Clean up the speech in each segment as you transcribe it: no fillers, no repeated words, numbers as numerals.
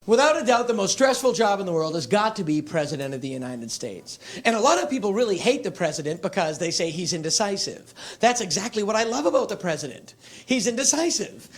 Without a doubt, the most stressful job in the world has got to be President of the United States. And a lot of people really hate the president because they say he's indecisive. That's exactly what I love about the president. He's indecisive.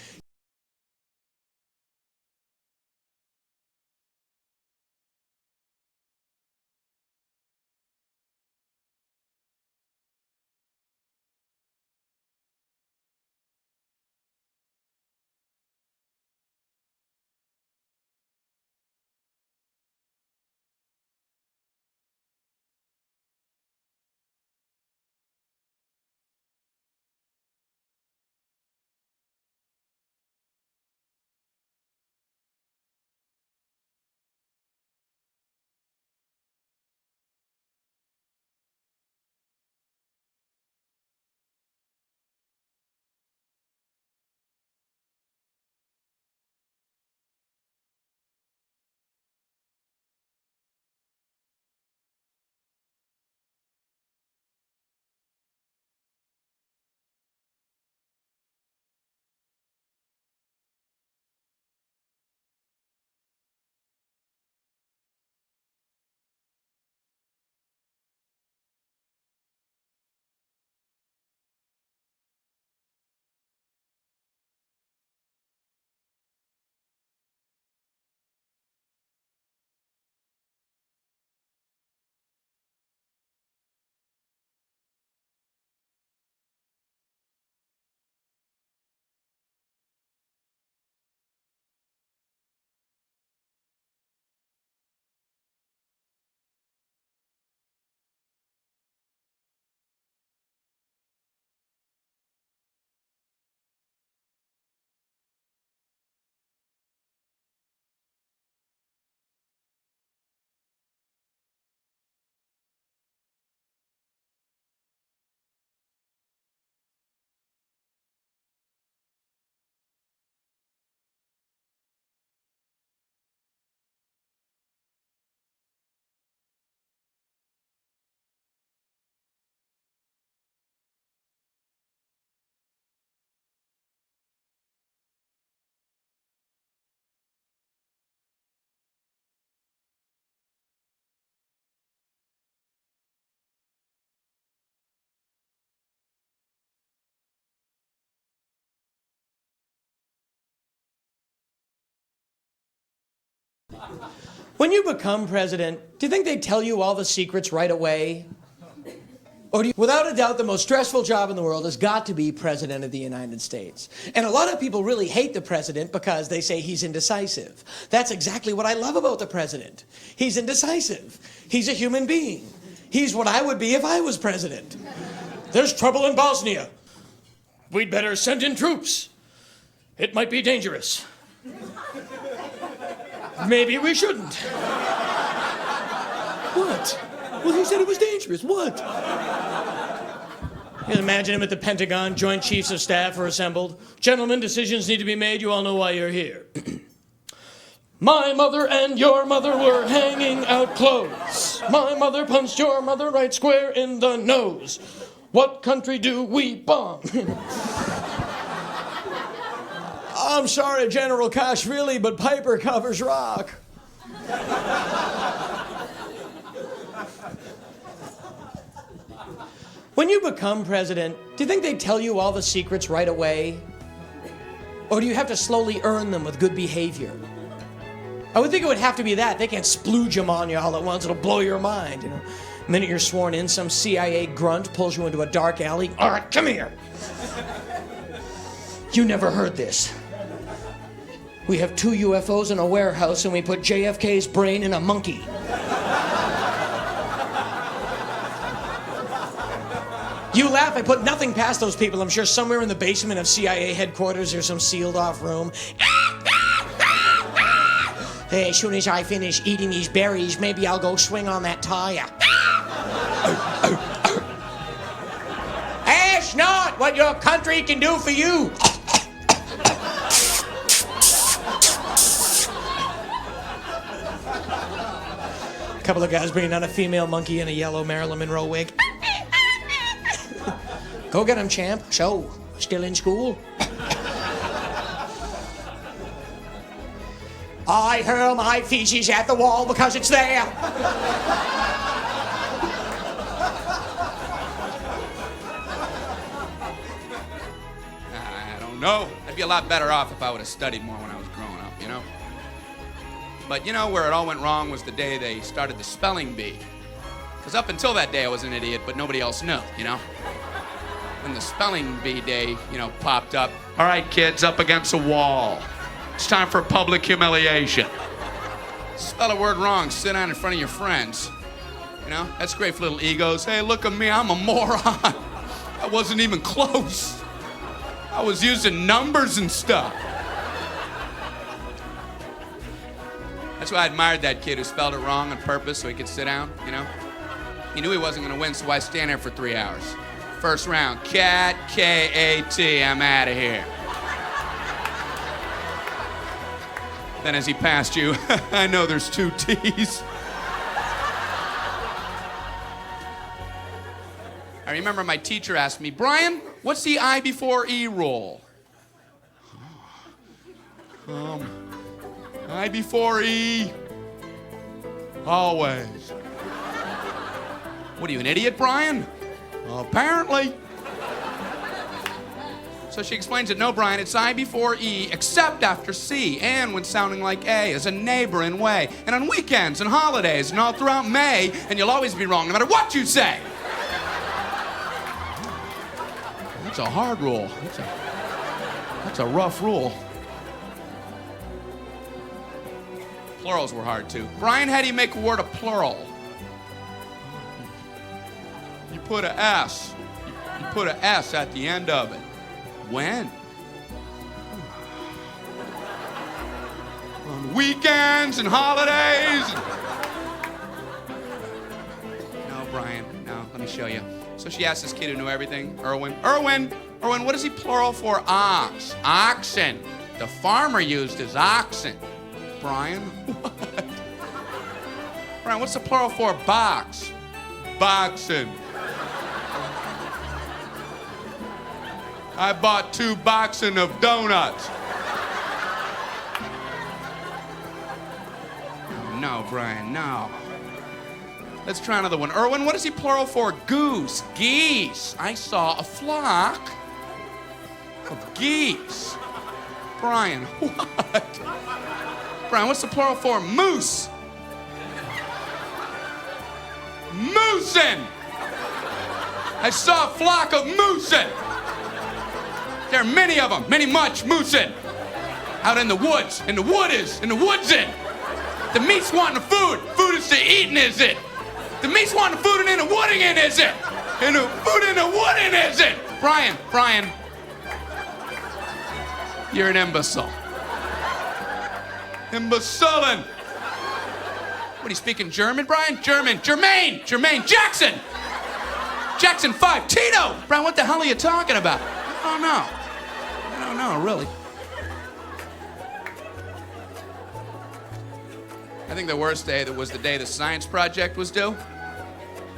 When you become president, do you think they tell you all the secrets right away? Without a doubt, the most stressful job in the world has got to be President of the United States. And a lot of people really hate the president because they say he's indecisive. That's exactly what I love about the president. He's indecisive. He's a human being. He's what I would be if I was president. There's trouble in Bosnia. We'd better send in troops. It might be dangerous. Maybe we shouldn't. What? Well, he said it was dangerous. What? You can imagine him at the Pentagon. Joint Chiefs of Staff are assembled. Gentlemen, decisions need to be made. You all know why you're here. My mother and your mother were hanging out clothes. My mother punched your mother right square in the nose. What country do we bomb? I'm sorry, General Kashvili, but Piper covers rock. When you become president, do you think they tell you all the secrets right away? Or do you have to slowly earn them with good behavior? I would think it would have to be that. They can't splooge them on you all at once. It'll blow your mind, you know. The minute you're sworn in, some CIA grunt pulls you into a dark alley. All right, come here. You never heard this. We have 2 UFOs in a warehouse and we put JFK's brain in a monkey. You laugh, I put nothing past those people. I'm sure somewhere in the basement of CIA headquarters there's some sealed off room. Hey, as soon as I finish eating these berries, maybe I'll go swing on that tire. Ask not what your country can do for you. A couple of guys bringing down a female monkey in a yellow Marilyn Monroe wig. Go get him, champ. So, still in school? I hurl my feces at the wall because it's there. I don't know. I'd be a lot better off if I would have studied more when I was growing up, you know? But you know where it all went wrong was the day they started the spelling bee. Because up until that day I was an idiot, but nobody else knew, you know? When the spelling bee day, popped up. All right, kids, up against a wall. It's time for public humiliation. Spell a word wrong, sit down in front of your friends. You know, that's great for little egos. Hey, look at me, I'm a moron. I wasn't even close. I was using numbers and stuff. That's why I admired that kid who spelled it wrong on purpose so he could sit down, you know? He knew he wasn't gonna win, so why stand there for 3 hours? First round, cat, K-A-T, I'm out of here. Then as he passed you, I know there's 2 T's. I remember my teacher asked me, Brian, what's the I before E rule? I before E, always. What are you, an idiot, Brian? Apparently. So she explains it, no, Brian, it's I before E, except after C, and when sounding like A, as a neighboring way, and on weekends and holidays, and all throughout May, and you'll always be wrong no matter what you say. That's a hard rule. That's a rough rule. Plurals were hard, too. Brian, how do you make a word a plural? You put a S. You put a S at the end of it. When? On weekends and holidays. No, Brian, no, let me show you. So she asked this kid who knew everything, Erwin, what is he plural for? Ox. Oxen. The farmer used his oxen. Brian, what? Brian, what's the plural for box? Boxen. I bought 2 boxen of donuts. No, Brian, no. Let's try another one. Erwin, what is he plural for? Goose. Geese. I saw a flock of geese. Brian, what? Brian, what's the plural for? Moose. Moosin. I saw a flock of moosin. There are many of them, much moosin'. Out in the woods, in the woodsin'. The meat's wanting the food. Food is to eatin', is it? The meat's wanting the food and in the wooding in, is it? And the food in the wooding, is it? Brian, you're an imbecile. Imbecilin'. What, are you speaking German, Brian? German. Jermaine, Jackson. Jackson 5, Tito. Brian, what the hell are you talking about? I don't know, really. I think the worst day was the day the science project was due.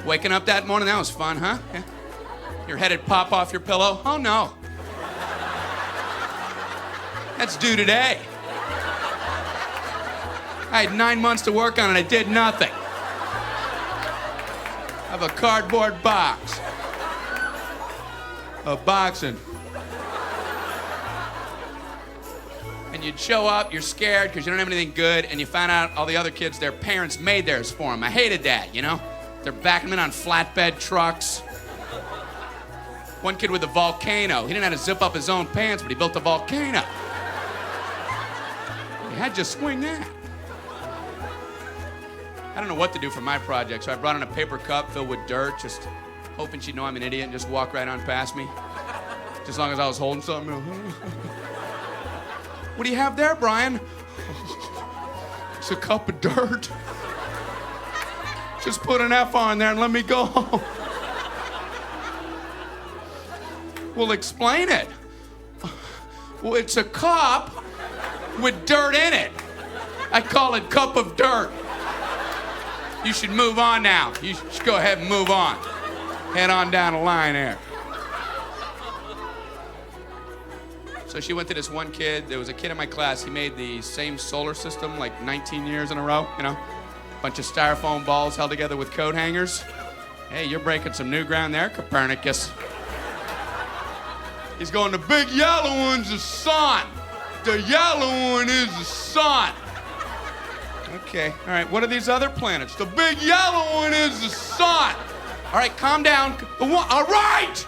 Waking up that morning, that was fun, huh? Yeah. Your head would pop off your pillow. Oh, no. That's due today. I had 9 months to work on it. I did nothing. I have a cardboard box. A boxing. And you'd show up, you're scared because you don't have anything good, and you find out all the other kids, their parents made theirs for them. I hated that, you know? They're backing them in on flatbed trucks. One kid with a volcano. He didn't have to zip up his own pants, but he built a volcano. You had to swing that. I don't know what to do for my project, so I brought in a paper cup filled with dirt, just hoping she'd know I'm an idiot and just walk right on past me. Just as long as I was holding something. What do you have there, Brian? It's a cup of dirt. Just put an F on there and let me go. Well, explain it. Well, it's a cup with dirt in it. I call it cup of dirt. You should move on now. You should go ahead and move on. Head on down the line there. So she went to this one kid. There was a kid in my class. He made the same solar system like 19 years in a row, you know? Bunch of styrofoam balls held together with coat hangers. Hey, you're breaking some new ground there, Copernicus. He's going, the big yellow one's the sun. The yellow one is the sun. Okay, all right, what are these other planets? The big yellow one is the sun. All right, calm down. The one, all right!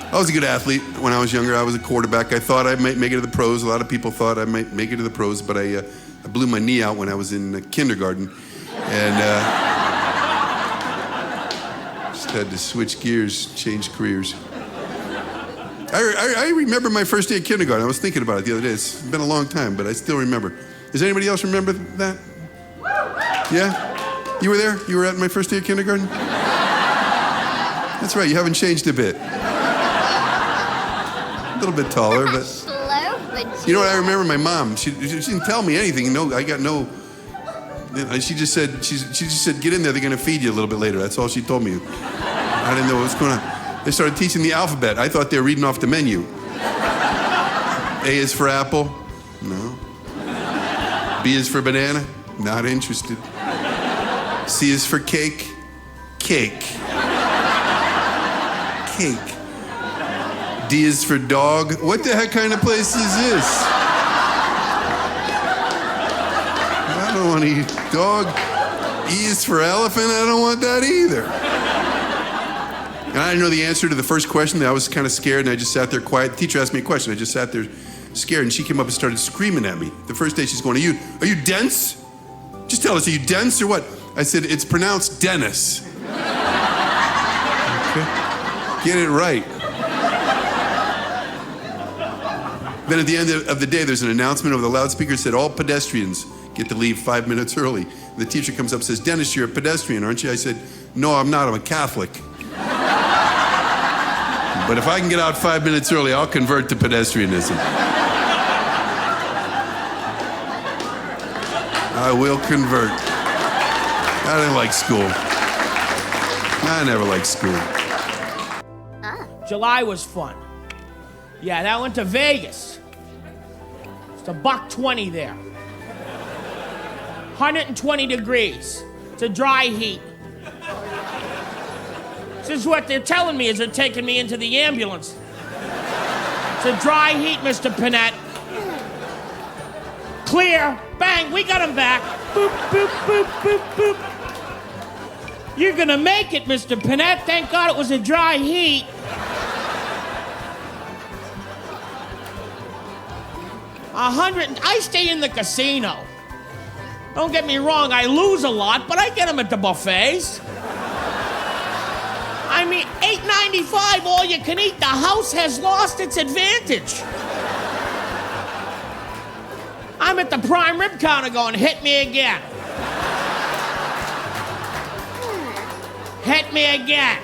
I was a good athlete when I was younger. I was a quarterback. I thought I might make it to the pros. A lot of people thought I might make it to the pros, but I blew my knee out when I was in kindergarten. And just had to switch gears, change careers. I remember my first day of kindergarten. I was thinking about it the other day. It's been a long time, but I still remember. Does anybody else remember that? Yeah? You were there? You were at my first day of kindergarten? That's right, you haven't changed a bit. A little bit taller, but... You know what, I remember my mom. She didn't tell me anything. No, I got no... She just said, get in there, they're gonna feed you a little bit later. That's all she told me. I didn't know what was going on. They started teaching the alphabet. I thought they were reading off the menu. A is for apple. No. B is for banana. Not interested. C is for cake. Cake. Cake. D is for dog. What the heck kind of place is this? I don't want to eat dog. E is for elephant. I don't want that either. And I didn't know the answer to the first question. I was kind of scared, and I just sat there quiet. The teacher asked me a question. I just sat there scared, and she came up and started screaming at me. The first day she's going, are you dense? Just tell us, are you dense or what? I said, it's pronounced Dennis. Okay. Get it right. Then at the end of the day, there's an announcement over the loudspeaker that said, all pedestrians get to leave 5 minutes early. And the teacher comes up and says, Dennis, you're a pedestrian, aren't you? I said, no, I'm not, I'm a Catholic. But if I can get out 5 minutes early, I'll convert to pedestrianism. I will convert. I didn't like school. I never liked school. July was fun. Yeah, and I went to Vegas. It's $120 there. 120 degrees. It's a dry heat. This is what they're telling me as they're taking me into the ambulance. It's a dry heat, Mr. Panett. Clear. Bang, we got him back. Boop, boop, boop, boop, boop. You're gonna make it, Mr. Panett. Thank God it was a dry heat. I stay in the casino. Don't get me wrong, I lose a lot, but I get them at the buffets. I mean, $8.95 all you can eat. The house has lost its advantage. I'm at the prime rib counter going, hit me again. Hit me again.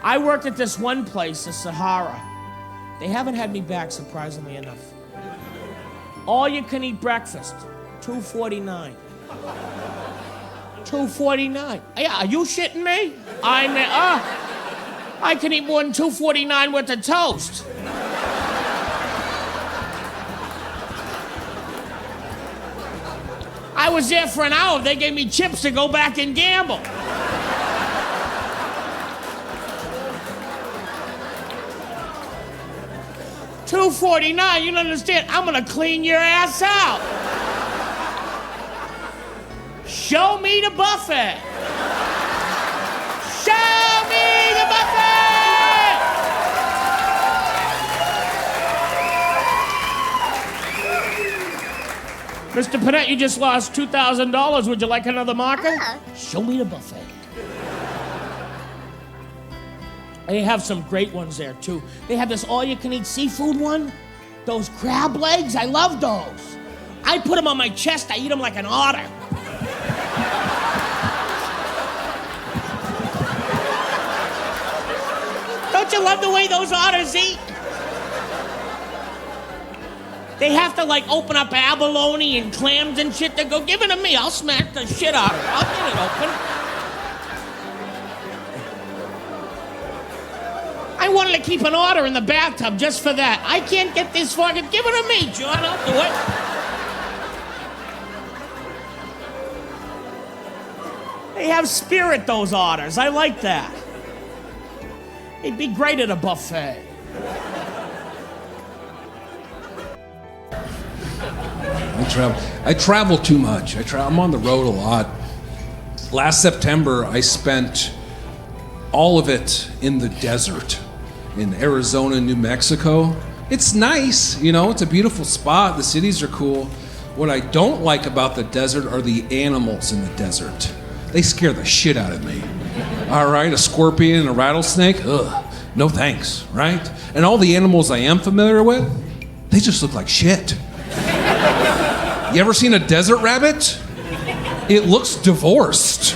I worked at this one place, the Sahara. They haven't had me back, surprisingly enough. All you can eat breakfast, $2.49. $2.49. Yeah, are you shitting me? I can eat more than $2.49 worth of toast. I was there for an hour. They gave me chips to go back and gamble. $2.49, you don't understand. I'm gonna clean your ass out. Show me the buffet. Show me the buffet. Mr. Panett, you just lost $2,000. Would you like another marker? Show me the buffet. They have some great ones there, too. They have this all-you-can-eat seafood one. Those crab legs, I love those. I put them on my chest, I eat them like an otter. Don't you love the way those otters eat? They have to like open up abalone and clams and shit. They go, give it to me. I'll smash the shit out of it. I'll get it open. I wanted to keep an order in the bathtub just for that. I can't get this fucking. Give it to me, John. I'll do it. They have spirit, those orders. I like that. They'd be great at a buffet. I travel too much. I'm on the road a lot. Last September, I spent all of it in the desert in Arizona and New Mexico. It's nice, you know, it's a beautiful spot. The cities are cool. What I don't like about the desert are the animals in the desert. They scare the shit out of me. All right, a scorpion and a rattlesnake, ugh, no thanks, right? And all the animals I am familiar with, they just look like shit. You ever seen a desert rabbit? It looks divorced.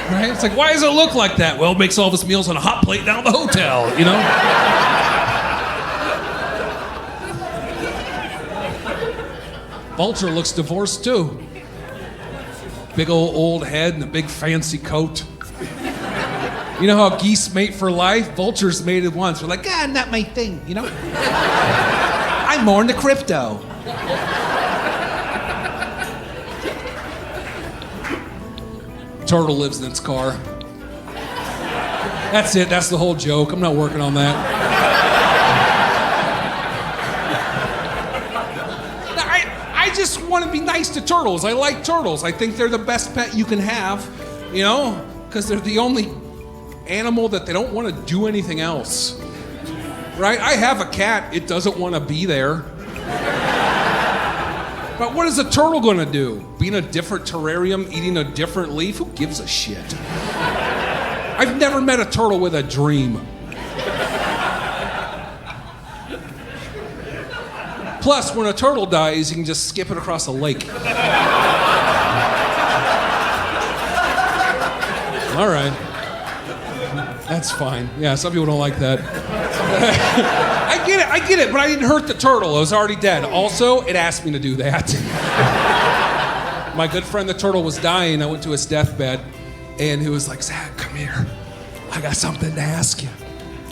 Right? It's like, why does it look like that? Well, it makes all of his meals on a hot plate down at the hotel, you know? Vulture looks divorced too. Big old head and a big fancy coat. You know how geese mate for life? Vultures mated once. They're like, ah, not my thing, you know? I'm more into crypto. Turtle lives in its car. That's it, that's the whole joke. I'm not working on that. I just want to be nice to turtles. I like turtles. I think they're the best pet you can have, you know? Because they're the only animal that they don't want to do anything else. Right? I have a cat, it doesn't want to be there. But what is a turtle gonna do? Be in a different terrarium, eating a different leaf? Who gives a shit? I've never met a turtle with a dream. Plus, when a turtle dies, you can just skip it across a lake. All right. That's fine. Yeah, some people don't like that. I get it, but I didn't hurt the turtle. It was already dead. Also, it asked me to do that. My good friend the turtle was dying. I went to his deathbed, and he was like, Zach, come here. I got something to ask you.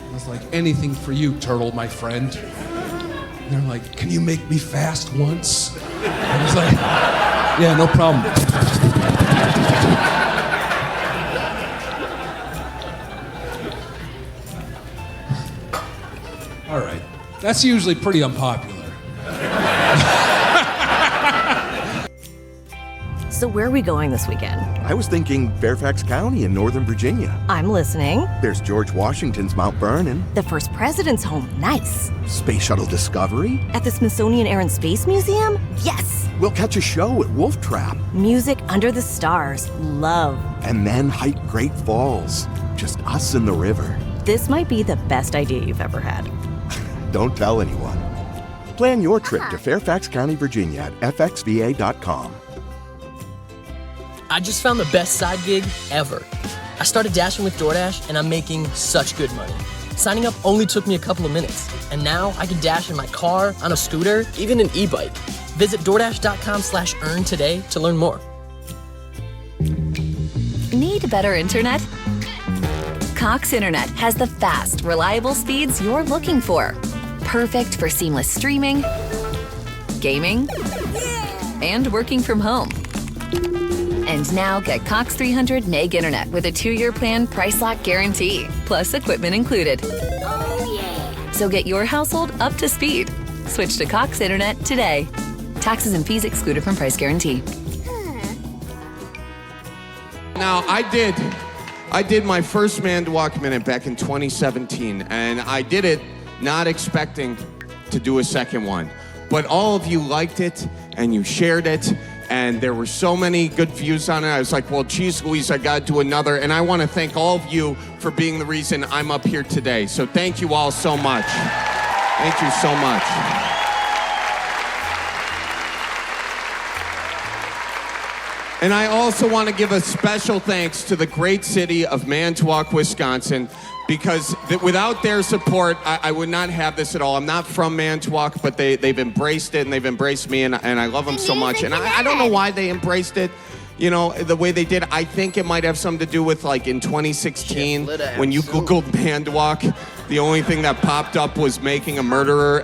I was like, anything for you, turtle, my friend. And they're like, can you make me fast once? I was like, yeah, no problem. All right. That's usually pretty unpopular. So where are we going this weekend? I was thinking Fairfax County in Northern Virginia. I'm listening. There's George Washington's Mount Vernon. The first president's home. Nice. Space Shuttle Discovery. At the Smithsonian Air and Space Museum? Yes. We'll catch a show at Wolf Trap. Music under the stars. Love. And then hike Great Falls. Just us and the river. This might be the best idea you've ever had. Don't tell anyone. Plan your trip to Fairfax County, Virginia at fxva.com. I just found the best side gig ever. I started dashing with DoorDash and I'm making such good money. Signing up only took me a couple of minutes, and now I can dash in my car, on a scooter, even an e-bike. Visit DoorDash.com/earn today to learn more. Need better internet? Cox Internet has the fast, reliable speeds you're looking for. Perfect for seamless streaming, gaming, and working from home. And now get Cox 300 meg internet with a 2-year plan price lock guarantee, plus equipment included. Oh yeah! So get your household up to speed. Switch to Cox Internet today. Taxes and fees excluded from price guarantee. Now, I did my first Man to Walk Minute back in 2017, and I did it not expecting to do a second one. But all of you liked it, and you shared it, and there were so many good views on it. I was like, well, geez Louise, I gotta do another. And I wanna thank all of you for being the reason I'm up here today. So thank you all so much. Thank you so much. And I also want to give a special thanks to the great city of Manitowoc, Wisconsin, because without their support, I would not have this at all. I'm not from Manitowoc, but they've embraced it, and they've embraced me, and I love them so much. And I don't know why they embraced it, you know, the way they did. I think it might have something to do with, like, in 2016, when you Googled Manitowoc, the only thing that popped up was making a murderer,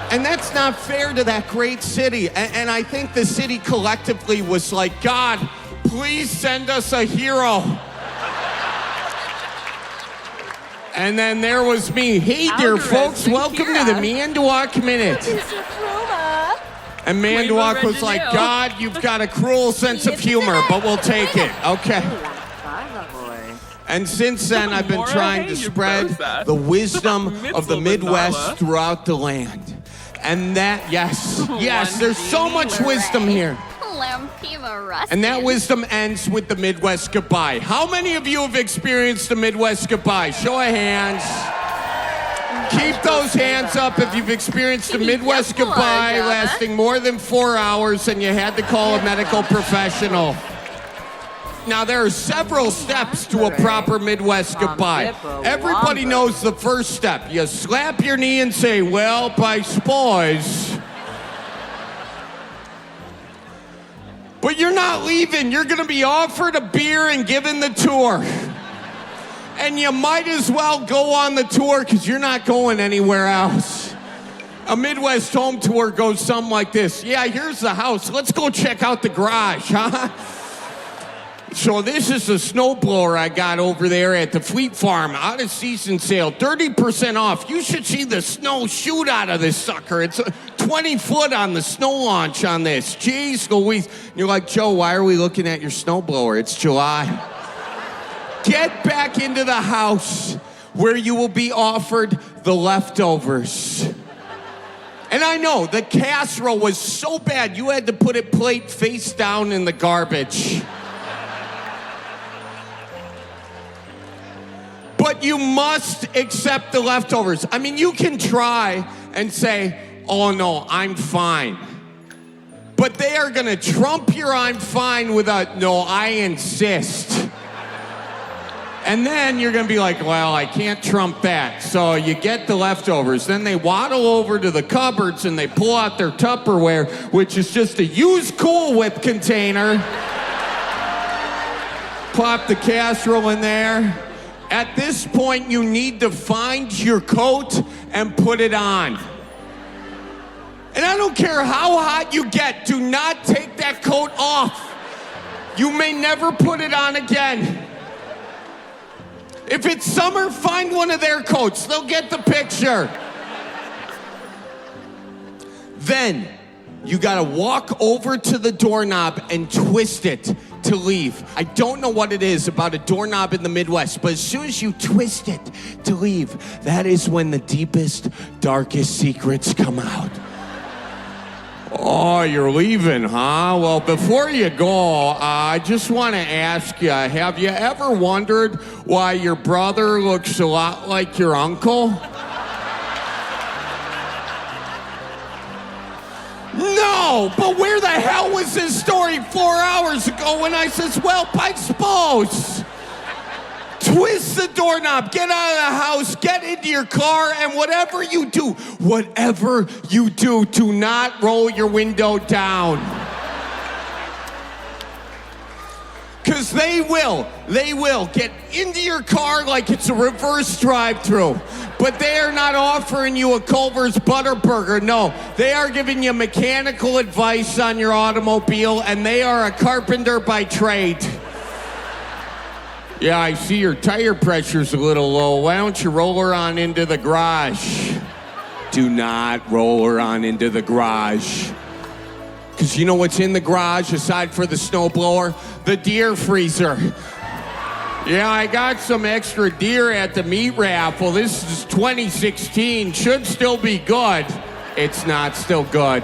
and that's not fair to that great city. And I think the city collectively was like, God, please send us a hero. And then there was me. Hey there, folks. Welcome to the Manitowoc Minute. And Manitowoc was like, God, you've got a cruel sense of humor, but we'll take it. Okay. And since then, I've been trying to spread the wisdom of the Midwest throughout the land. And that, yes, there's so much wisdom here. And that wisdom ends with the Midwest goodbye. How many of you have experienced the Midwest goodbye? Show of hands. Keep those hands up if you've experienced the Midwest goodbye lasting more than 4 hours and you had to call a medical professional. Now, there are several steps to a proper Midwest goodbye. Everybody knows the first step. You slap your knee and say, well, I suppose. But you're not leaving. You're going to be offered a beer and given the tour. And you might as well go on the tour because you're not going anywhere else. A Midwest home tour goes something like this. Yeah, here's the house. Let's go check out the garage, huh? So this is a snowblower I got over there at the Fleet Farm, out of season sale, 30% off. You should see the snow shoot out of this sucker. It's 20 foot on the snow launch on this. Jeez Louise. You're like, Joe, why are we looking at your snowblower? It's July. Get back into the house where you will be offered the leftovers. And I know the casserole was so bad you had to put it plate face down in the garbage. But you must accept the leftovers. I mean, you can try and say, oh no, I'm fine. But they are gonna trump your I'm fine with a, no, I insist. And then you're gonna be like, well, I can't trump that. So you get the leftovers. Then they waddle over to the cupboards and they pull out their Tupperware, which is just a used Cool Whip container. Plop the casserole in there. At this point, you need to find your coat and put it on. And I don't care how hot you get, do not take that coat off. You may never put it on again. If it's summer, find one of their coats. They'll get the picture. Then, you gotta walk over to the doorknob and twist it to leave. I don't know what it is about a doorknob in the Midwest, but as soon as you twist it to leave, that is when the deepest, darkest secrets come out. Oh, you're leaving, huh? Well, before you go, I just want to ask you, have you ever wondered why your brother looks a lot like your uncle? No, but where the hell was this story 4 hours ago when I says, well, I suppose. Twist the doorknob, get out of the house, get into your car, and whatever you do, do not roll your window down. Because they will get into your car like it's a reverse drive-through. But they are not offering you a Culver's Butterburger. No, they are giving you mechanical advice on your automobile, and they are a carpenter by trade. Yeah, I see your tire pressure's a little low. Why don't you roll her on into the garage? Do not roll her on into the garage. Because you know what's in the garage aside for the snowblower? The deer freezer. Yeah, I got some extra deer at the meat raffle. This is 2016. Should still be good. It's not still good.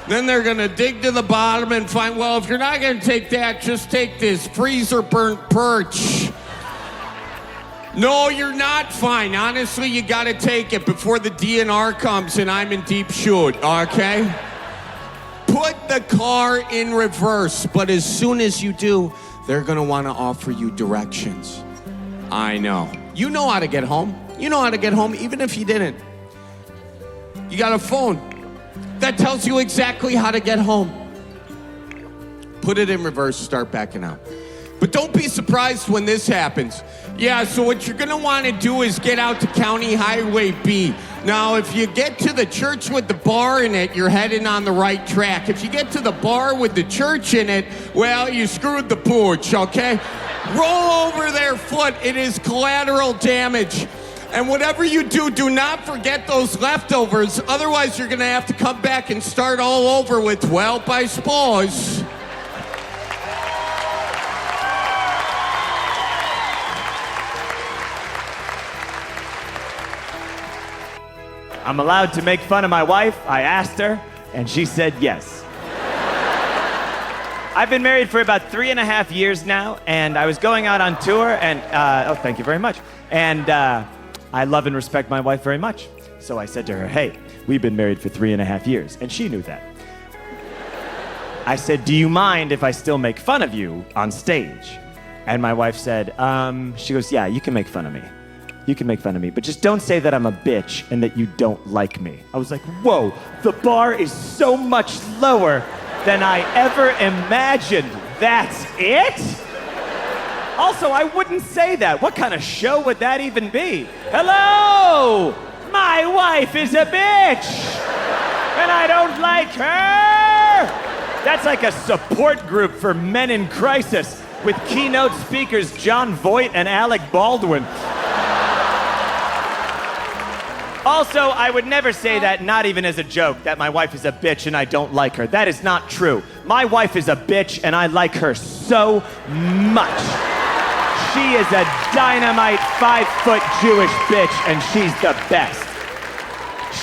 Then they're going to dig to the bottom and find, well, if you're not going to take that, just take this freezer burnt perch. No, you're not fine. Honestly, you got to take it before the DNR comes and I'm in deep shoot, okay? put the car in reverse, but as soon as you do, they're gonna wanna offer you directions. I know. You know how to get home. You know how to get home, even if you didn't. You got a phone that tells you exactly how to get home. Put it in reverse, start backing out. But don't be surprised when this happens. Yeah, so what you're gonna wanna do is get out to County Highway B. Now, if you get to the church with the bar in it, you're heading on the right track. If you get to the bar with the church in it, well, you screwed the pooch, okay? Roll over their foot, it is collateral damage. And whatever you do, do not forget those leftovers. Otherwise, you're gonna have to come back and start all over with, welp, I suppose. I'm allowed to make fun of my wife. I asked her, and she said yes. I've been married for about 3.5 years now, and I was going out on tour, and, oh, thank you very much. And I love and respect my wife very much. So I said to her, hey, we've been married for 3.5 years, and she knew that. I said, do you mind if I still make fun of you on stage? And my wife said, she goes, yeah, you can make fun of me. You can make fun of me, but just don't say that I'm a bitch and that you don't like me. I was like, whoa, the bar is so much lower than I ever imagined. That's it? Also, I wouldn't say that. What kind of show would that even be? Hello! My wife is a bitch! And I don't like her! That's like a support group for men in crisis with keynote speakers John Voight and Alec Baldwin. Also, I would never say that, not even as a joke, that my wife is a bitch and I don't like her. That is not true. My wife is a bitch and I like her so much. She is a dynamite 5-foot Jewish bitch and she's the best.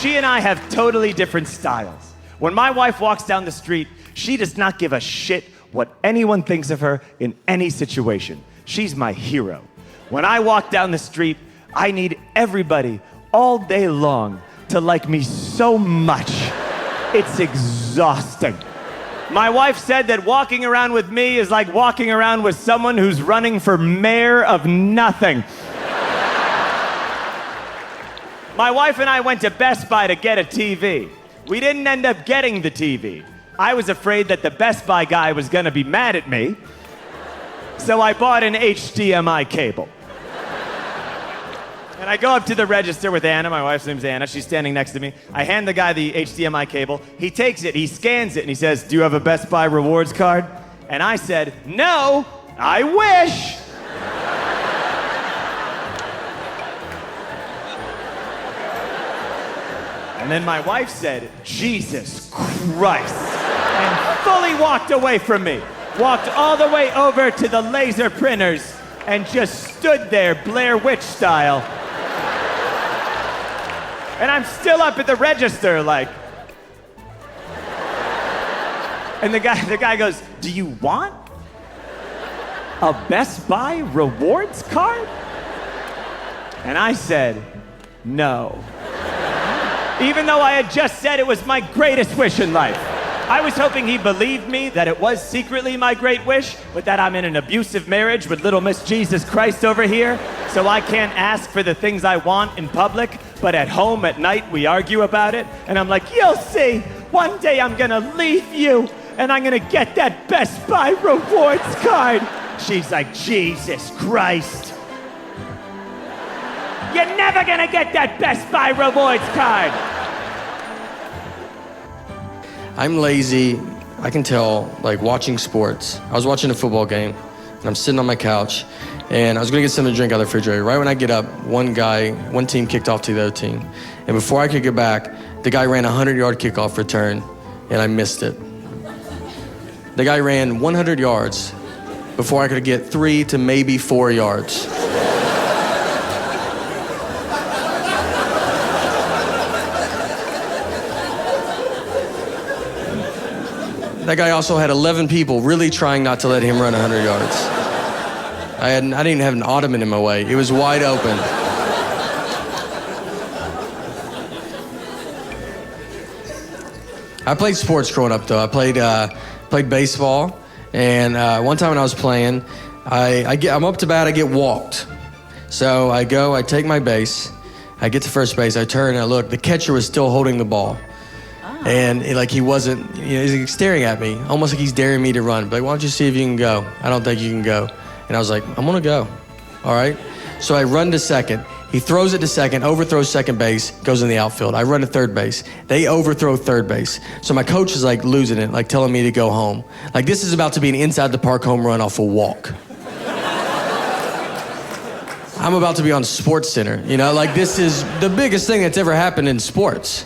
She and I have totally different styles. When my wife walks down the street, she does not give a shit what anyone thinks of her in any situation. She's my hero. When I walk down the street, I need everybody all day long to like me so much. It's exhausting. My wife said that walking around with me is like walking around with someone who's running for mayor of nothing. My wife and I went to Best Buy to get a TV. We didn't end up getting the TV. I was afraid that the Best Buy guy was gonna be mad at me, so I bought an HDMI cable. And I go up to the register with Anna, my wife's name's Anna, she's standing next to me. I hand the guy the HDMI cable, he takes it, he scans it, and he says, do you have a Best Buy rewards card? And I said, no, I wish. And then my wife said, Jesus Christ, and fully walked away from me. Walked all the way over to the laser printers and just stood there Blair Witch style. And I'm still up at the register, like. And the guy goes, do you want a Best Buy rewards card? And I said, no. Even though I had just said it was my greatest wish in life. I was hoping he believed me that it was secretly my great wish, but that I'm in an abusive marriage with little Miss Jesus Christ over here, so I can't ask for the things I want in public, but at home at night we argue about it, and I'm like, you'll see, one day I'm gonna leave you, and I'm gonna get that Best Buy rewards card. She's like, Jesus Christ. You're never gonna get that Best Buy rewards card. I'm lazy. I can tell, like watching sports. I was watching a football game, and I'm sitting on my couch, and I was gonna get something to drink out of the refrigerator. Right when I get up, one team kicked off to the other team. And before I could get back, the guy ran a 100-yard kickoff return, and I missed it. The guy ran 100 yards before I could get 3 to maybe 4 yards. That guy also had 11 people really trying not to let him run 100 yards. I didn't even have an ottoman in my way. It was wide open. I played sports growing up, though. I played baseball, and one time when I was playing, I'm up to bat, I get walked. So I go, I take my base, I get to first base, I turn and I look, the catcher was still holding the ball. And he wasn't, he's staring at me, almost like he's daring me to run. But why don't you see if you can go? I don't think you can go. And I was like, I'm gonna go, all right? So I run to second. He throws it to second, overthrows second base, goes in the outfield. I run to third base. They overthrow third base. So my coach is like losing it, like telling me to go home. Like this is about to be an inside the park home run off a walk. I'm about to be on SportsCenter, like this is the biggest thing that's ever happened in sports.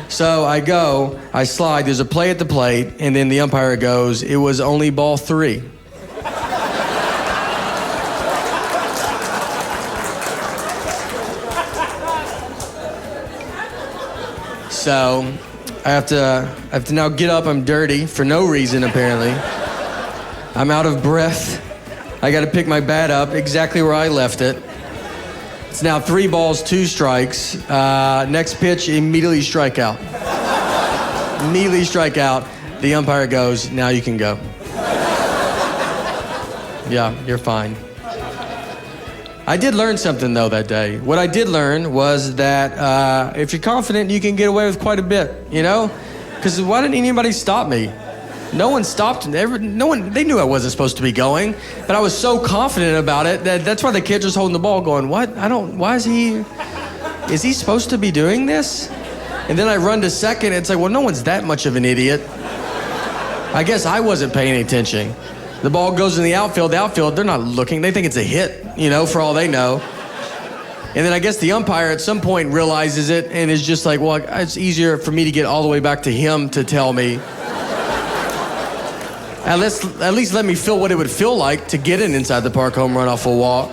So I go, I slide, there's a play at the plate, and then the umpire goes, it was only ball 3. So I have to now get up, I'm dirty for no reason apparently. I'm out of breath. I gotta pick my bat up exactly where I left it. It's now 3 balls, 2 strikes. Next pitch, immediately strike out. Immediately strike out. The umpire goes, now you can go. Yeah, you're fine. I did learn something though that day. What I did learn was that if you're confident, you can get away with quite a bit, Because why didn't anybody stop me? No one stopped. They knew I wasn't supposed to be going, but I was so confident about it that's why the kid was holding the ball going, what? Why is he supposed to be doing this? And then I run to second, it's like, well, no one's that much of an idiot. I guess I wasn't paying attention. The ball goes in the outfield, they're not looking, they think it's a hit, for all they know. And then I guess the umpire at some point realizes it and is just like, well, it's easier for me to get all the way back to him to tell me. At least let me feel what it would feel like to get an inside the park home run off a walk.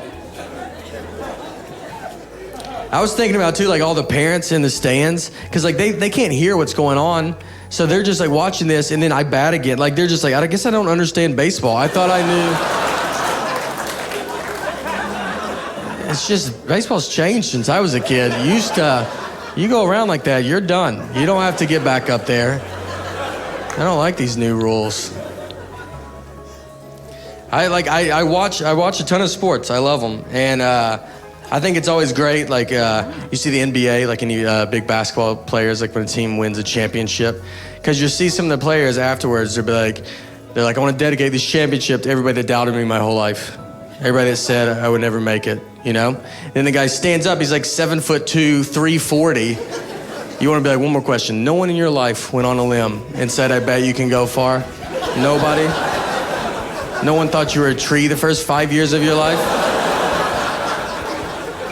I was thinking about too, all the parents in the stands, because they can't hear what's going on, so they're just watching this, and then I bat again. They're just I guess I don't understand baseball. I thought I knew. It's just baseball's changed since I was a kid. You go around like that, you're done. You don't have to get back up there. I don't like these new rules. I watch a ton of sports. I love them, and I think it's always great. You see the NBA, any big basketball players, when a team wins a championship, because you see some of the players afterwards. They're like, I want to dedicate this championship to everybody that doubted me my whole life, everybody that said I would never make it. Then the guy stands up. He's 7'2", 340. You want to be like, one more question. No one in your life went on a limb and said, I bet you can go far? Nobody? No one thought you were a tree the first 5 years of your life?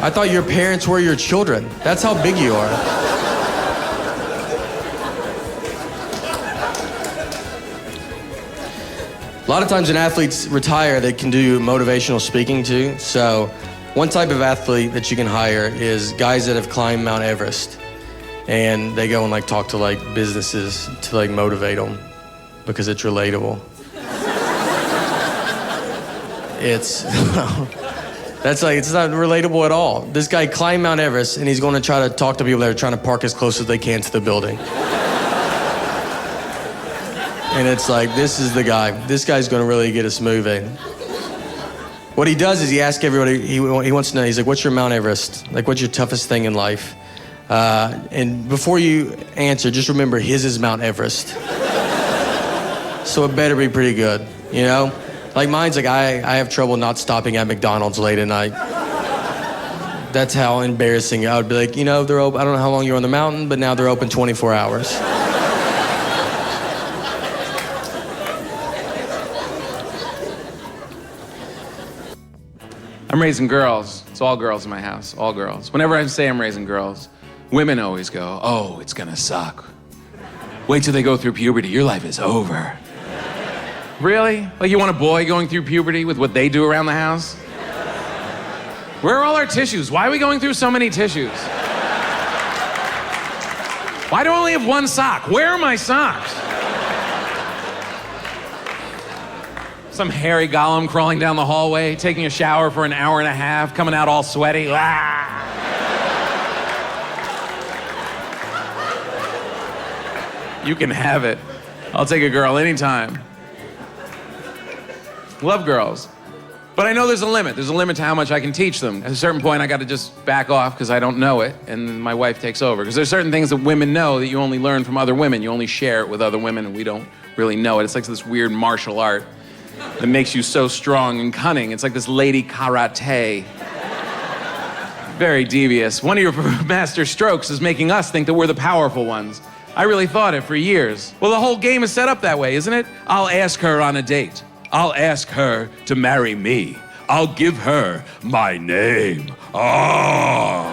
I thought your parents were your children. That's how big you are. A lot of times when athletes retire, they can do motivational speaking too. So one type of athlete that you can hire is guys that have climbed Mount Everest. And they go and talk to businesses to motivate them because it's relatable. It's it's not relatable at all. This guy climbed Mount Everest and he's going to try to talk to people that are trying to park as close as they can to the building. And it's this is the guy. This guy's going to really get us moving. What he does is he asks everybody, he wants to know, he's like, what's your Mount Everest? What's your toughest thing in life? And before you answer, just remember his is Mount Everest. So it better be pretty good, Mine's I have trouble not stopping at McDonald's late at night. That's how embarrassing. I would be they're open, I don't know how long you're on the mountain, but now they're open 24 hours. I'm raising girls. It's all girls in my house, all girls. Whenever I say I'm raising girls, women always go, oh, it's gonna suck. Wait till they go through puberty, your life is over. Really? You want a boy going through puberty with what they do around the house? Where are all our tissues? Why are we going through so many tissues? Why do I only have one sock? Where are my socks? Some hairy golem crawling down the hallway, taking a shower for an hour and a half, coming out all sweaty. You can have it. I'll take a girl anytime. Love girls. But I know there's a limit. There's a limit to how much I can teach them. At a certain point, I got to just back off because I don't know it, and then my wife takes over. Because there's certain things that women know that you only learn from other women. You only share it with other women, and we don't really know it. It's like this weird martial art that makes you so strong and cunning. It's like this lady karate. Very devious. One of your master strokes is making us think that we're the powerful ones. I really thought it for years. Well, the whole game is set up that way, isn't it? I'll ask her on a date. I'll ask her to marry me. I'll give her my name. Oh.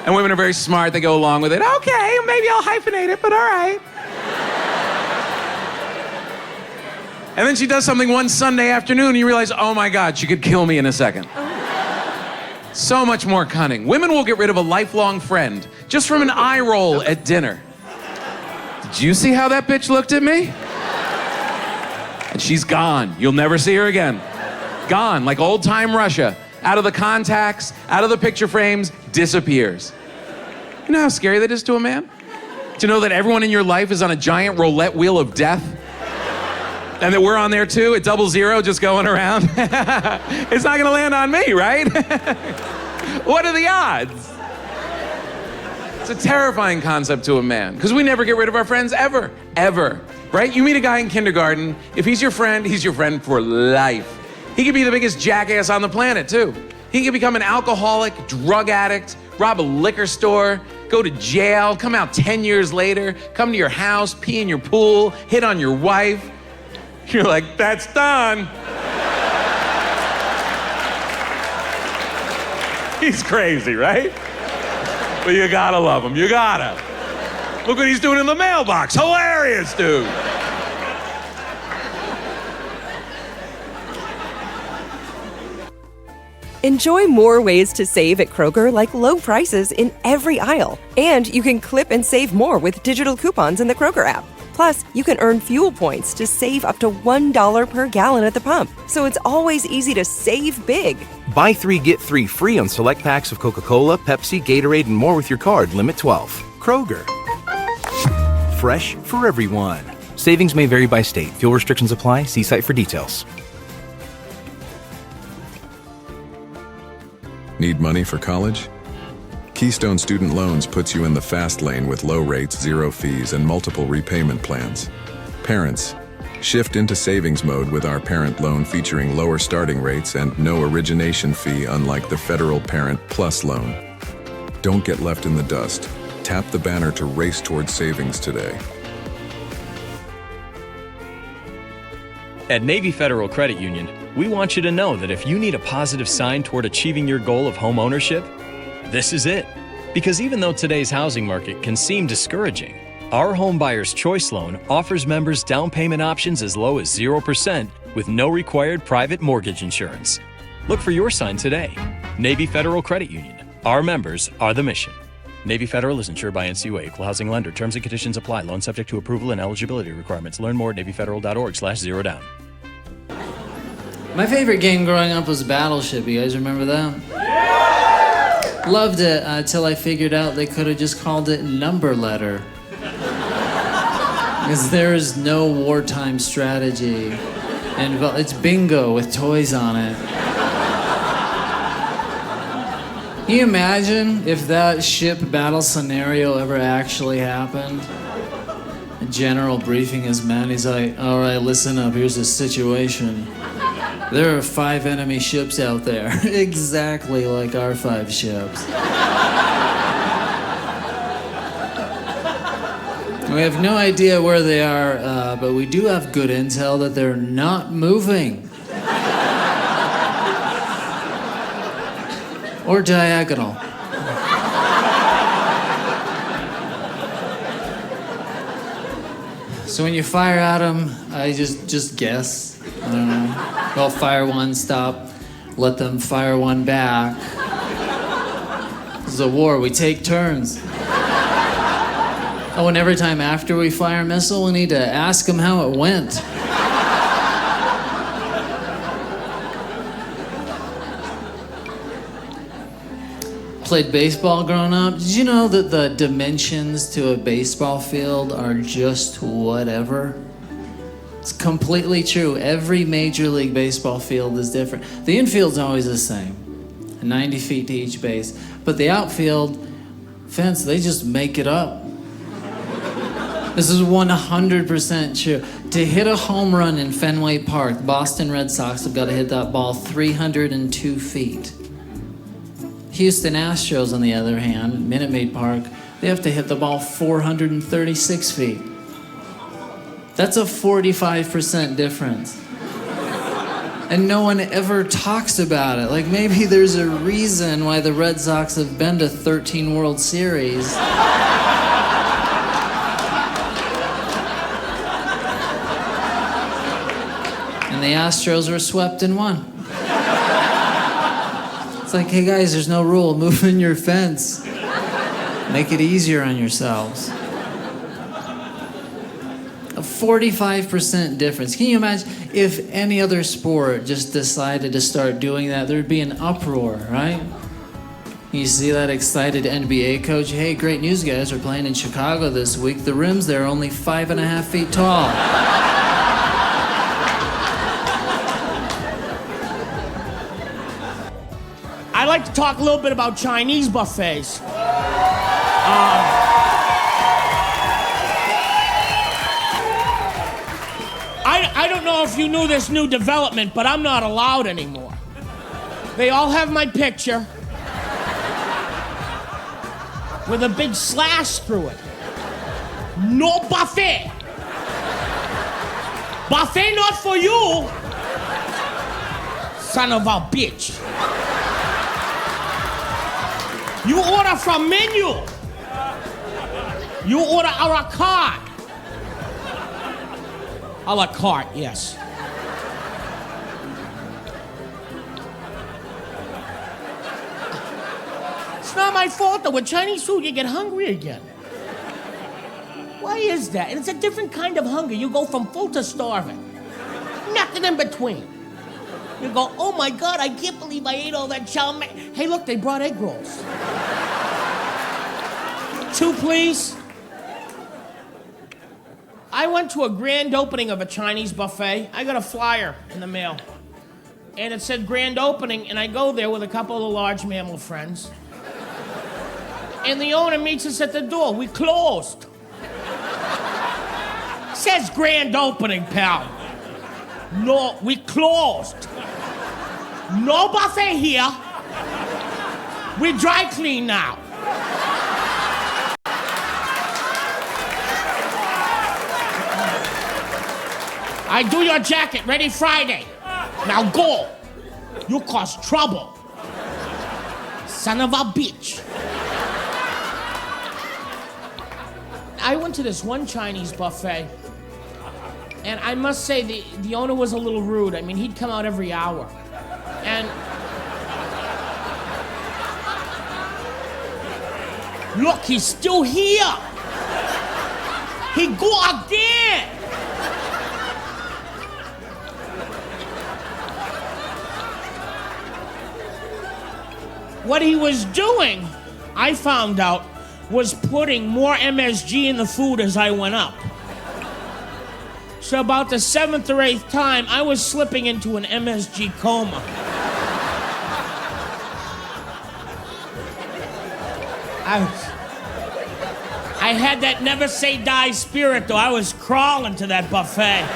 And women are very smart. They go along with it. Okay, maybe I'll hyphenate it, but all right. And then she does something one Sunday afternoon and you realize, oh my God, she could kill me in a second. So much more cunning. Women will get rid of a lifelong friend just from an eye roll at dinner. Did you see how that bitch looked at me? And she's gone. You'll never see her again. Gone, like old time Russia. Out of the contacts, out of the picture frames, disappears. You know how scary that is to a man? To know that everyone in your life is on a giant roulette wheel of death? And that we're on there too, at 00, just going around? It's not gonna land on me, right? What are the odds? It's a terrifying concept to a man, because we never get rid of our friends ever, ever. Right? You meet a guy in kindergarten, if he's your friend for life. He could be the biggest jackass on the planet, too. He could become an alcoholic, drug addict, rob a liquor store, go to jail, come out 10 years later, come to your house, pee in your pool, hit on your wife. You're like, that's done. He's crazy, right? But you gotta love him, you gotta. Look what he's doing in the mailbox. Hilarious, dude. Enjoy more ways to save at Kroger, like low prices in every aisle. And you can clip and save more with digital coupons in the Kroger app. Plus, you can earn fuel points to save up to $1 per gallon at the pump. So it's always easy to save big. Buy 3, get 3 free on select packs of Coca-Cola, Pepsi, Gatorade, and more with your card. Limit 12. Kroger. Fresh for everyone. Savings may vary by state. Fuel restrictions apply. See site for details. Need money for college? Keystone Student Loans puts you in the fast lane with low rates, 0 fees, and multiple repayment plans. Parents, shift into savings mode with our parent loan featuring lower starting rates and no origination fee, unlike the federal Parent Plus loan. Don't get left in the dust. Tap the banner to race towards savings today. At Navy Federal Credit Union, we want you to know that if you need a positive sign toward achieving your goal of home ownership, this is it. Because even though today's housing market can seem discouraging, our Home Buyer's Choice Loan offers members down payment options as low as 0% with no required private mortgage insurance. Look for your sign today. Navy Federal Credit Union. Our members are the mission. Navy Federal is insured by NCUA, equal housing lender. Terms and conditions apply. Loan subject to approval and eligibility requirements. Learn more at NavyFederal.org/zerodown. My favorite game growing up was Battleship. You guys remember that? Loved it until I figured out they could have just called it Number Letter. Because there is no wartime strategy. And it's bingo with toys on it. Can you imagine if that ship battle scenario ever actually happened? A general briefing his men, he's like, all right, listen up, here's the situation. There are 5 enemy ships out there, exactly like our 5 ships. We have no idea where they are, but we do have good intel that they're not moving. Or diagonal. So when you fire at them, I just guess. I don't know. Well, fire one, stop, let them fire one back. This is a war, we take turns. Oh, and every time after we fire a missile, we need to ask them how it went. Played baseball growing up. Did you know that the dimensions to a baseball field are just whatever? It's completely true. Every Major League Baseball field is different. The infield's always the same, 90 feet to each base. But the outfield fence, they just make it up. This is 100% true. To hit a home run in Fenway Park, Boston Red Sox have got to hit that ball 302 feet. Houston Astros, on the other hand, Minute Maid Park, they have to hit the ball 436 feet. That's a 45% difference. And no one ever talks about it. Like, maybe there's a reason why the Red Sox have been to 13 World Series. And the Astros were swept in one. It's like, hey guys, there's no rule. Move in your fence. Make it easier on yourselves. A 45% difference. Can you imagine if any other sport just decided to start doing that? There'd be an uproar, right? You see that excited NBA coach? Hey, great news, guys. We're playing in Chicago this week. The rims there are only 5.5 feet tall. I'd like to talk a little bit about Chinese buffets. I don't know if you knew this new development, but I'm not allowed anymore. They all have my picture with a big slash through it. No buffet. Buffet not for you, son of a bitch. You order from menu. You order a la carte. A la carte, yes. It's not my fault though. With Chinese food, you get hungry again. Why is that? And it's a different kind of hunger. You go from full to starving. Nothing in between. You go, oh my God, I can't believe I ate all that chow mein. Hey, look, they brought egg rolls. 2, please. I went to a grand opening of a Chinese buffet. I got a flyer in the mail. And it said grand opening, and I go there with a couple of large mammal friends. And the owner meets us at the door. We closed. Says grand opening, pal. No, we closed. No buffet here. We dry clean now. I do your jacket, ready Friday. Now go. You cause trouble. Son of a bitch. I went to this one Chinese buffet, and I must say the owner was a little rude. I mean, he'd come out every hour. And look, he's still here. He go again. What he was doing, I found out, was putting more MSG in the food as I went up. So about the 7th or 8th time, I was slipping into an MSG coma. I had that never say die spirit, though. I was crawling to that buffet.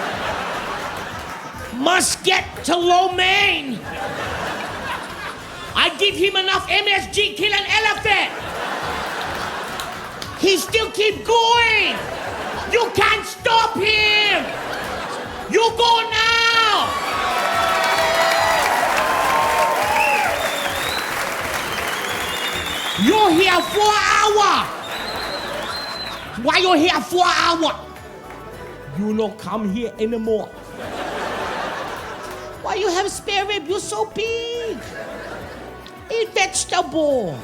Must get to lo mein. I give him enough MSG, kill an elephant. He still keep going. You can't stop him. You go now. You're here for an hour. Why you here for an hour? You don't come here anymore. Why you have spare rib? You're so big. Eat vegetable.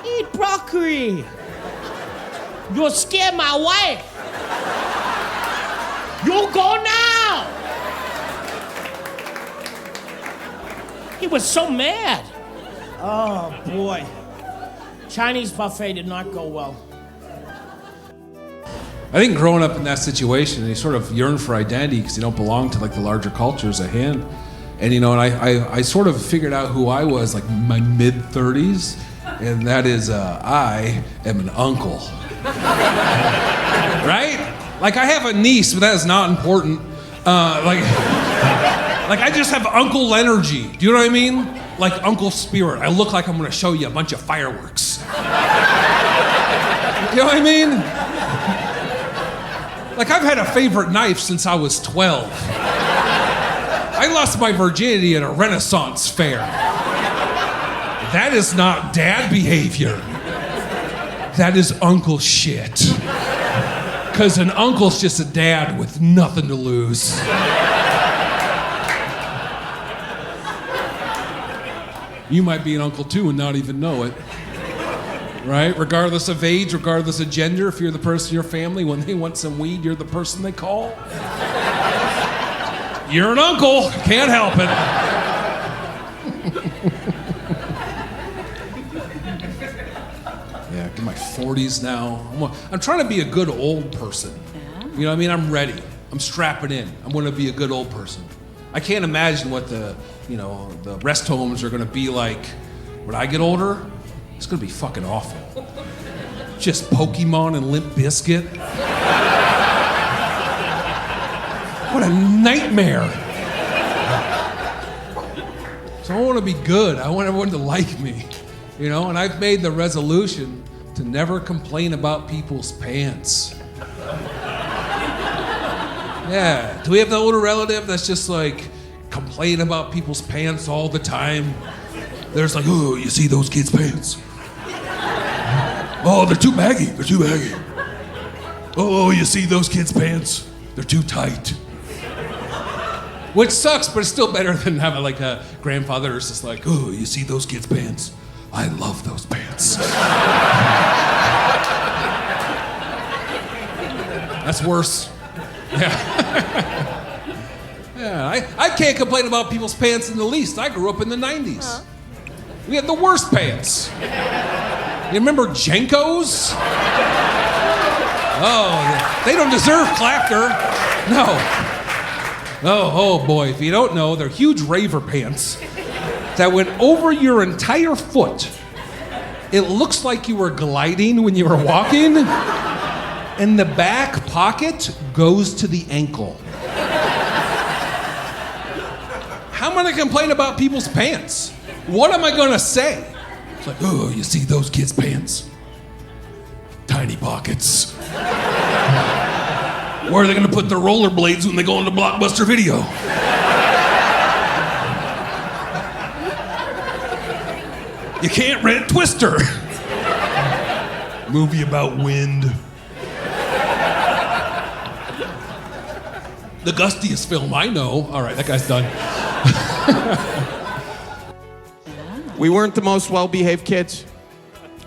Eat broccoli. You scare my wife. You go now. He was so mad. Oh boy. Chinese buffet did not go well. I think growing up in that situation, you sort of yearn for identity because you don't belong to like the larger cultures at hand. And and I sort of figured out who I was like my mid-30s, and that is I am an uncle. Right? Like I have a niece, but that is not important. Like I just have uncle energy. Do you know what I mean? Like uncle spirit. I look like I'm gonna show you a bunch of fireworks. You know what I mean? Like I've had a favorite knife since I was 12. I lost my virginity at a Renaissance fair. That is not dad behavior. That is uncle shit. Because an uncle's just a dad with nothing to lose. You might be an uncle too and not even know it. Right? Regardless of age, regardless of gender, if you're the person in your family, when they want some weed, you're the person they call. You're an uncle. Can't help it. Yeah, in my 40s now. I'm trying to be a good old person. You know what I mean? I'm ready. I'm strapping in. I'm going to be a good old person. I can't imagine what the rest homes are going to be like when I get older. It's going to be fucking awful. Just Pokemon and Limp Bizkit. What a nightmare. So I want to be good. I want everyone to like me, and I've made the resolution to never complain about people's pants. Yeah. Do we have the older relative that's just like complain about people's pants all the time? There's like, oh, you see those kids' pants? Oh, they're too baggy. They're too baggy. Oh, you see those kids' pants? They're too tight. Which sucks, but it's still better than having like a grandfather who's just like, oh, you see those kids' pants? I love those pants. That's worse. Yeah. Yeah, I can't complain about people's pants in the least. I grew up in the 90s. We had the worst pants. You remember Jenkos? Oh, they don't deserve Clapter. No. Oh boy, if you don't know, they're huge raver pants that went over your entire foot. It looks like you were gliding when you were walking, and the back pocket goes to the ankle. How am I gonna complain about people's pants? What am I gonna say? It's like, oh, you see those kids' pants? Tiny pockets. Where are they gonna put their rollerblades when they go into Blockbuster Video? You can't rent Twister. Movie about wind. The gustiest film I know. All right, that guy's done. We weren't the most well-behaved kids.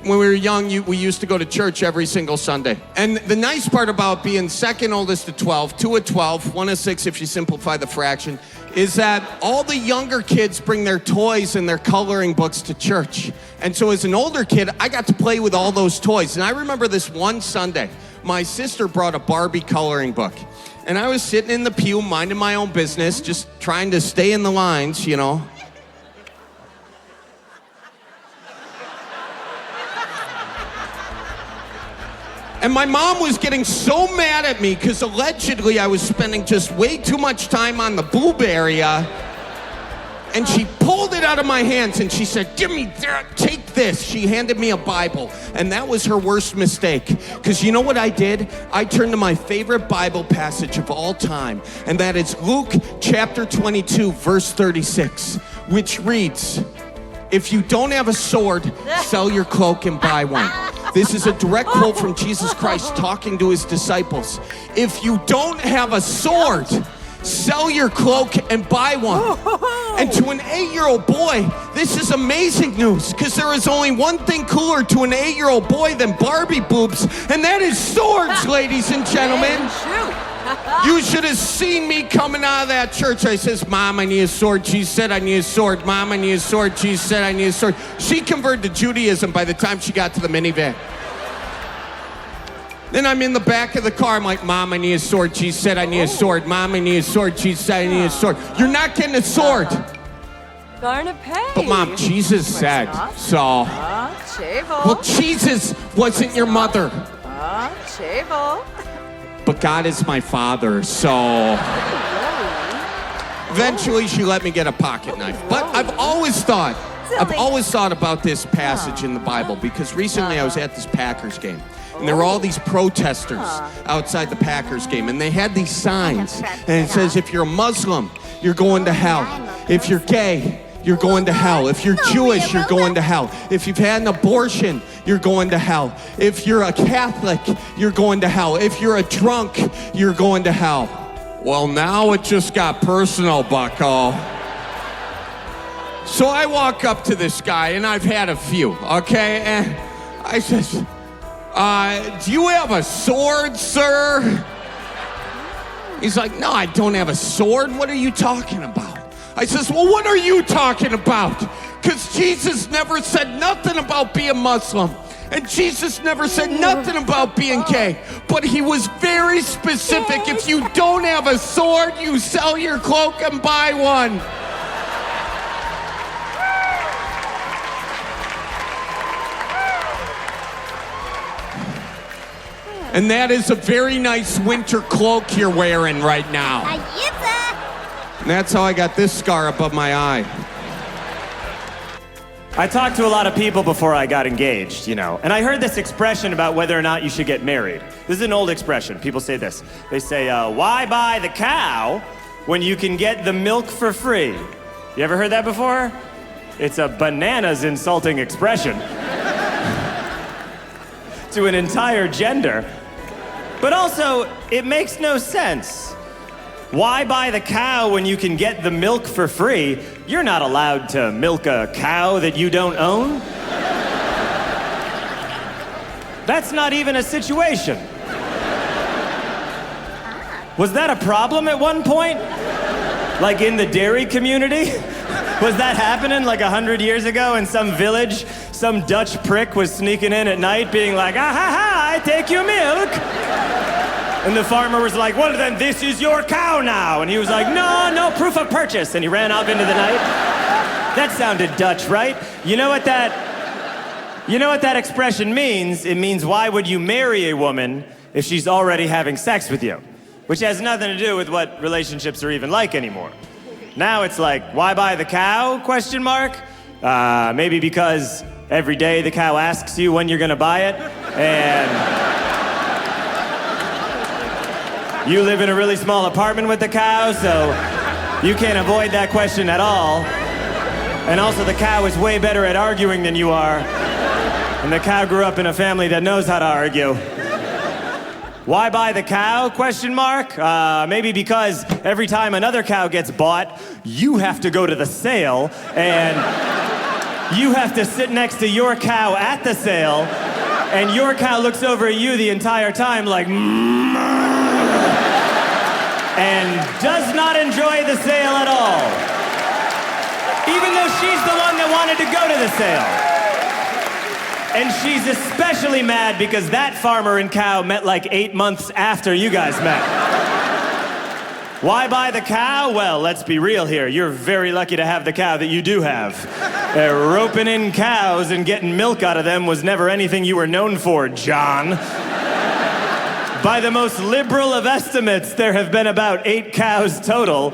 When we were young, we used to go to church every single Sunday. And the nice part about being second oldest of 12, 2 of 12, 1 of 6 if you simplify the fraction, is that all the younger kids bring their toys and their coloring books to church. And so as an older kid, I got to play with all those toys. And I remember this one Sunday, my sister brought a Barbie coloring book. And I was sitting in the pew, minding my own business, just trying to stay in the lines, And my mom was getting so mad at me because allegedly I was spending just way too much time on the boob area. And she pulled it out of my hands and she said, give me that, take this. She handed me a Bible. And that was her worst mistake. Because you know what I did? I turned to my favorite Bible passage of all time. And that is Luke chapter 22, verse 36, which reads, if you don't have a sword, sell your cloak and buy one. This is a direct quote from Jesus Christ talking to his disciples. If you don't have a sword, sell your cloak and buy one. And to an 8-year-old boy, This is amazing news, because there is only one thing cooler to an 8-year-old boy than Barbie boobs, and that is swords, ladies and gentlemen. You should have seen me coming out of that church. I says, Mom, I need a sword. She said, I need a sword. Mom, I need a sword. She said, I need a sword. She converted to Judaism by the time she got to the minivan. Then I'm in the back of the car. I'm like, Mom, I need a sword. She said, I need a sword. Mom, I need a sword. She said, I need a sword. You're not getting a sword. Gonna pay. But Mom, Jesus said, so. Well, Jesus wasn't your mother. But God is my father, so. Eventually, she let me get a pocket knife. But I've always thought about this passage in the Bible, because recently I was at this Packers game. And there were all these protesters outside the Packers game. And they had these signs. And it says, if you're a Muslim, you're going to hell. If you're gay, you're going to hell. If you're Jewish, you're going to hell. If you've had an abortion, you're going to hell. If you're a Catholic, you're going to hell. If you're a drunk, you're going to hell. Well, now it just got personal, bucko. So I walk up to this guy, and I've had a few, okay? And I says, do you have a sword, sir? He's like, no, I don't have a sword. What are you talking about? I says, well, what are you talking about? Because Jesus never said nothing about being Muslim. And Jesus never said nothing about being gay. But he was very specific. If you don't have a sword, you sell your cloak and buy one. And that is a very nice winter cloak you're wearing right now. And that's how I got this scar above my eye. I talked to a lot of people before I got engaged, and I heard this expression about whether or not you should get married. This is an old expression. People say this. They say, why buy the cow when you can get the milk for free? You ever heard that before? It's a bananas insulting expression to an entire gender. But also, it makes no sense. Why buy the cow when you can get the milk for free? You're not allowed to milk a cow that you don't own. That's not even a situation. Was that a problem at one point? Like in the dairy community? Was that happening like 100 years ago in some village? Some Dutch prick was sneaking in at night being like, ah ha ha, I take your milk. And the farmer was like, well, then this is your cow now. And he was like, no proof of purchase. And he ran off into the night. That sounded Dutch, right? You know what that expression means? It means, why would you marry a woman if she's already having sex with you? Which has nothing to do with what relationships are even like anymore. Now it's like, why buy the cow, ? Maybe because every day the cow asks you when you're gonna buy it. And you live in a really small apartment with the cow, so you can't avoid that question at all. And also, the cow is way better at arguing than you are. And the cow grew up in a family that knows how to argue. Why buy the cow, ? Maybe because every time another cow gets bought, you have to go to the sale, and you have to sit next to your cow at the sale, and your cow looks over at you the entire time like, and does not enjoy the sale at all. Even though she's the one that wanted to go to the sale. And she's especially mad because that farmer and cow met like 8 months after you guys met. Why buy the cow? Well, let's be real here. You're very lucky to have the cow that you do have. Roping in cows and getting milk out of them was never anything you were known for, John. By the most liberal of estimates, there have been about 8 cows total,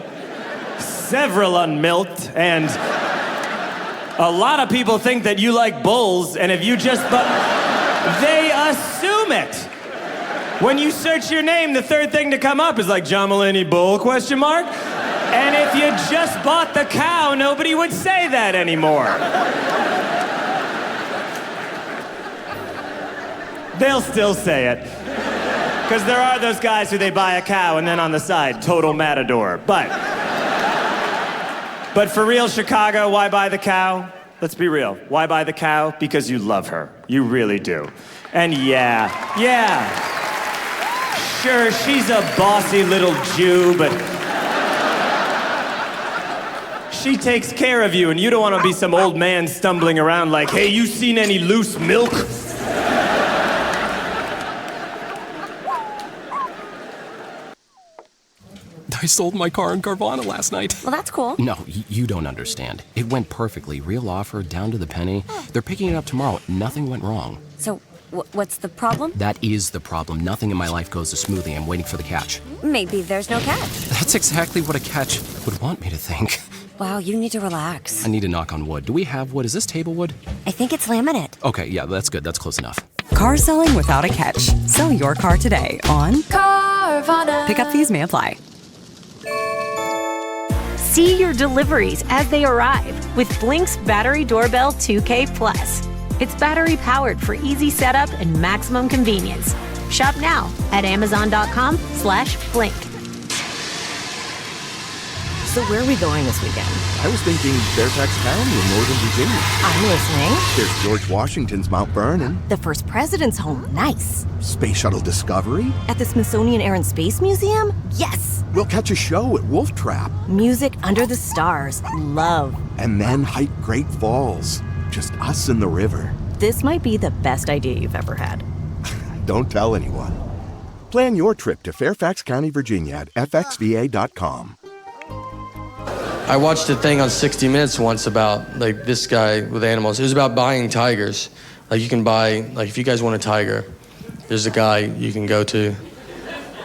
several unmilked, and a lot of people think that you like bulls, and if you just, they assume it. When you search your name, the third thing to come up is like, John Mulaney Bull, ? And if you just bought the cow, nobody would say that anymore. They'll still say it. Because there are those guys who they buy a cow and then on the side, total matador. But But for real, Chicago, why buy the cow? Let's be real. Why buy the cow? Because you love her. You really do. And yeah, sure, she's a bossy little Jew, but she takes care of you, and you don't want to be some old man stumbling around like, hey, you seen any loose milk? I sold my car in Carvana last night. Well, that's cool. No, you don't understand. It went perfectly. Real offer, down to the penny. They're picking it up tomorrow. Nothing went wrong. So, what's the problem? That is the problem. Nothing in my life goes as smoothly. I'm waiting for the catch. Maybe there's no catch. That's exactly what a catch would want me to think. Wow, you need to relax. I need to knock on wood. Do we have wood? Is this table wood? I think it's laminate. Okay, yeah, that's good. That's close enough. Car selling without a catch. Sell your car today on Carvana. Pickup fees may apply. See your deliveries as they arrive with Blink's Battery Doorbell 2K Plus. It's battery powered for easy setup and maximum convenience. Shop now at amazon.com/blink. So where are we going this weekend? I was thinking Fairfax County in Northern Virginia. I'm listening. There's George Washington's Mount Vernon. The first president's home. Nice. Space Shuttle Discovery. At the Smithsonian Air and Space Museum? Yes. We'll catch a show at Wolf Trap. Music under the stars. Love. And then hike Great Falls. Just us and the river. This might be the best idea you've ever had. Don't tell anyone. Plan your trip to Fairfax County, Virginia at fxva.com. I watched a thing on 60 Minutes once about like this guy with animals. It was about buying tigers. Like you can buy, like if you guys want a tiger, there's a guy you can go to,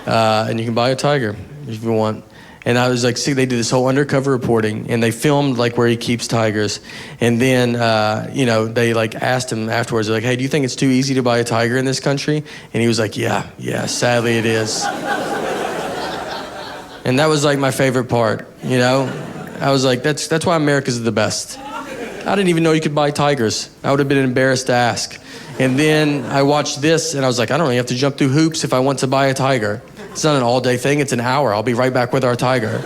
and you can buy a tiger if you want. And I was like, see, they did this whole undercover reporting, and they filmed like where he keeps tigers. And then, they like asked him afterwards, they're like, hey, do you think it's too easy to buy a tiger in this country? And he was like, yeah, sadly it is. And that was like my favorite part, you know? I was like, that's why America's the best. I didn't even know you could buy tigers. I would have been embarrassed to ask. And then I watched this, and I was like, I don't really have to jump through hoops if I want to buy a tiger. It's not an all-day thing, it's an hour. I'll be right back with our tiger.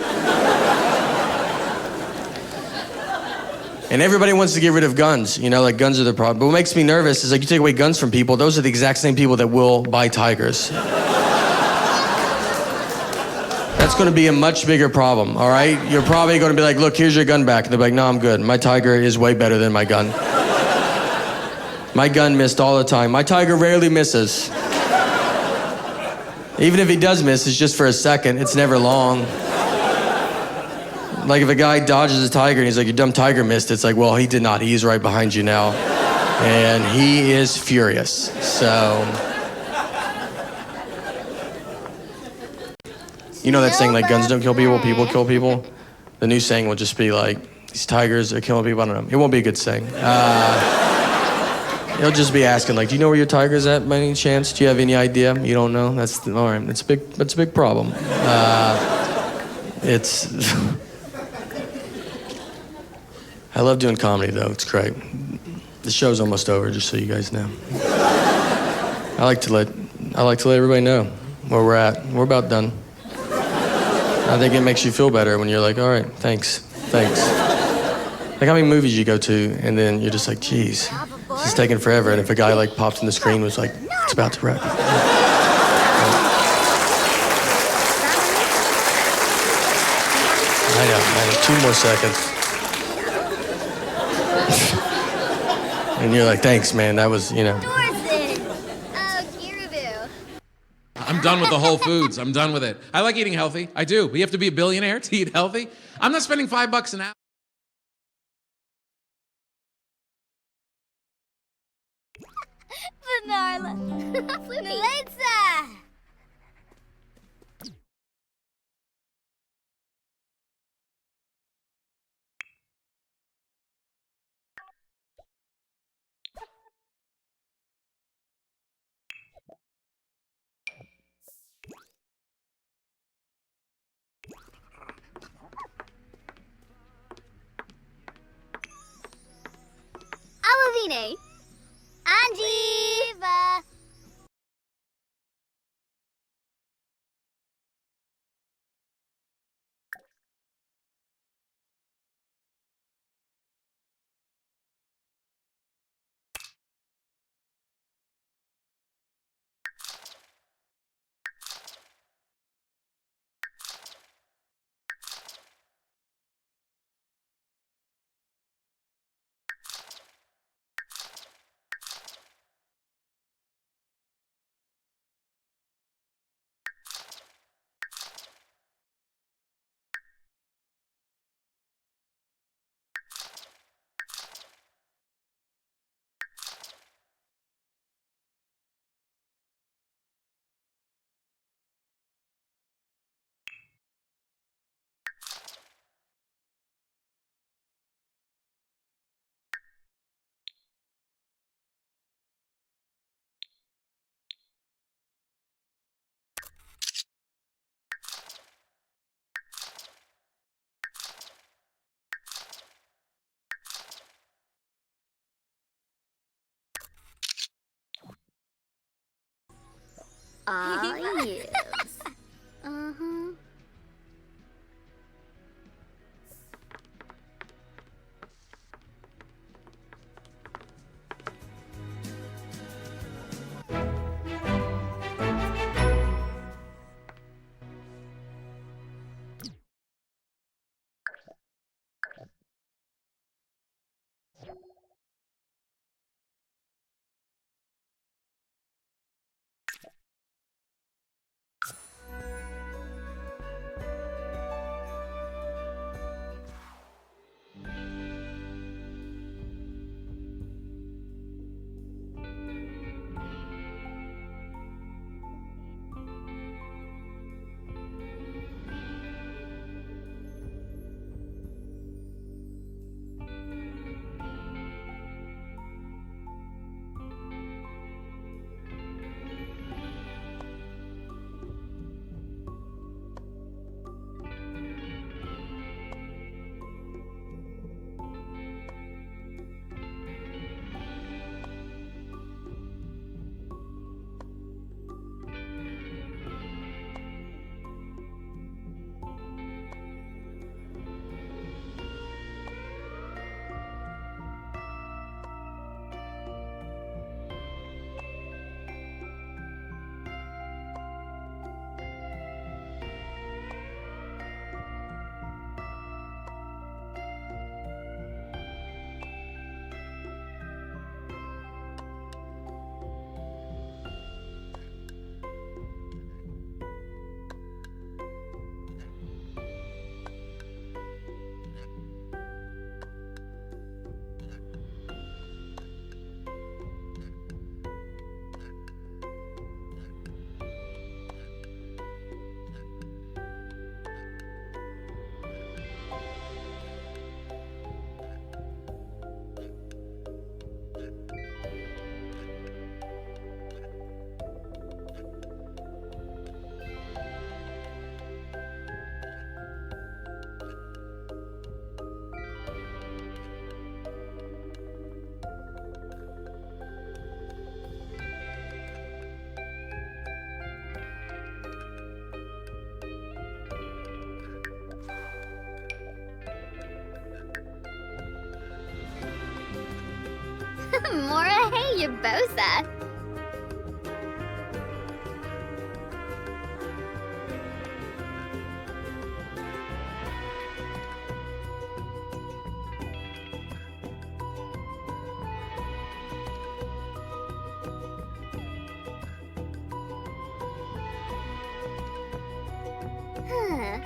And everybody wants to get rid of guns, you know, like guns are the problem. But what makes me nervous is like you take away guns from people, those are the exact same people that will buy tigers. That's gonna be a much bigger problem, all right? You're probably gonna be like, look, here's your gun back. And they're like, no, I'm good. My tiger is way better than my gun. My gun missed all the time. My tiger rarely misses. Even if he does miss, it's just for a second. It's never long. Like if a guy dodges a tiger and he's like, your dumb tiger missed, it's like, well, he did not. He's right behind you now. And he is furious, so. You know that saying, like, guns don't kill people, people kill people? The new saying will just be like, these tigers are killing people. I don't know. It won't be a good saying. He'll just be asking, like, do you know where your tiger's at by any chance? Do you have any idea? You don't know? All right, that's a big problem. I love doing comedy, though. It's great. The show's almost over, just so you guys know. I like to let everybody know where we're at. We're about done. I think it makes you feel better when you're like, all right, thanks. Like how many movies you go to and then you're just like, geez, this is taking forever. And if a guy like pops in the screen and was like, it's about to wrap. I know, 2 more seconds. And you're like, thanks, man, that was, you know. I'm done with the Whole Foods. I'm done with it. I like eating healthy. I do. But you have to be a billionaire to eat healthy. I'm not spending $5 an hour. Vanilla. Pizza. Alavine. Anjiva. Ah, yes. Uh-huh. Mora, hey, you bosa. Huh.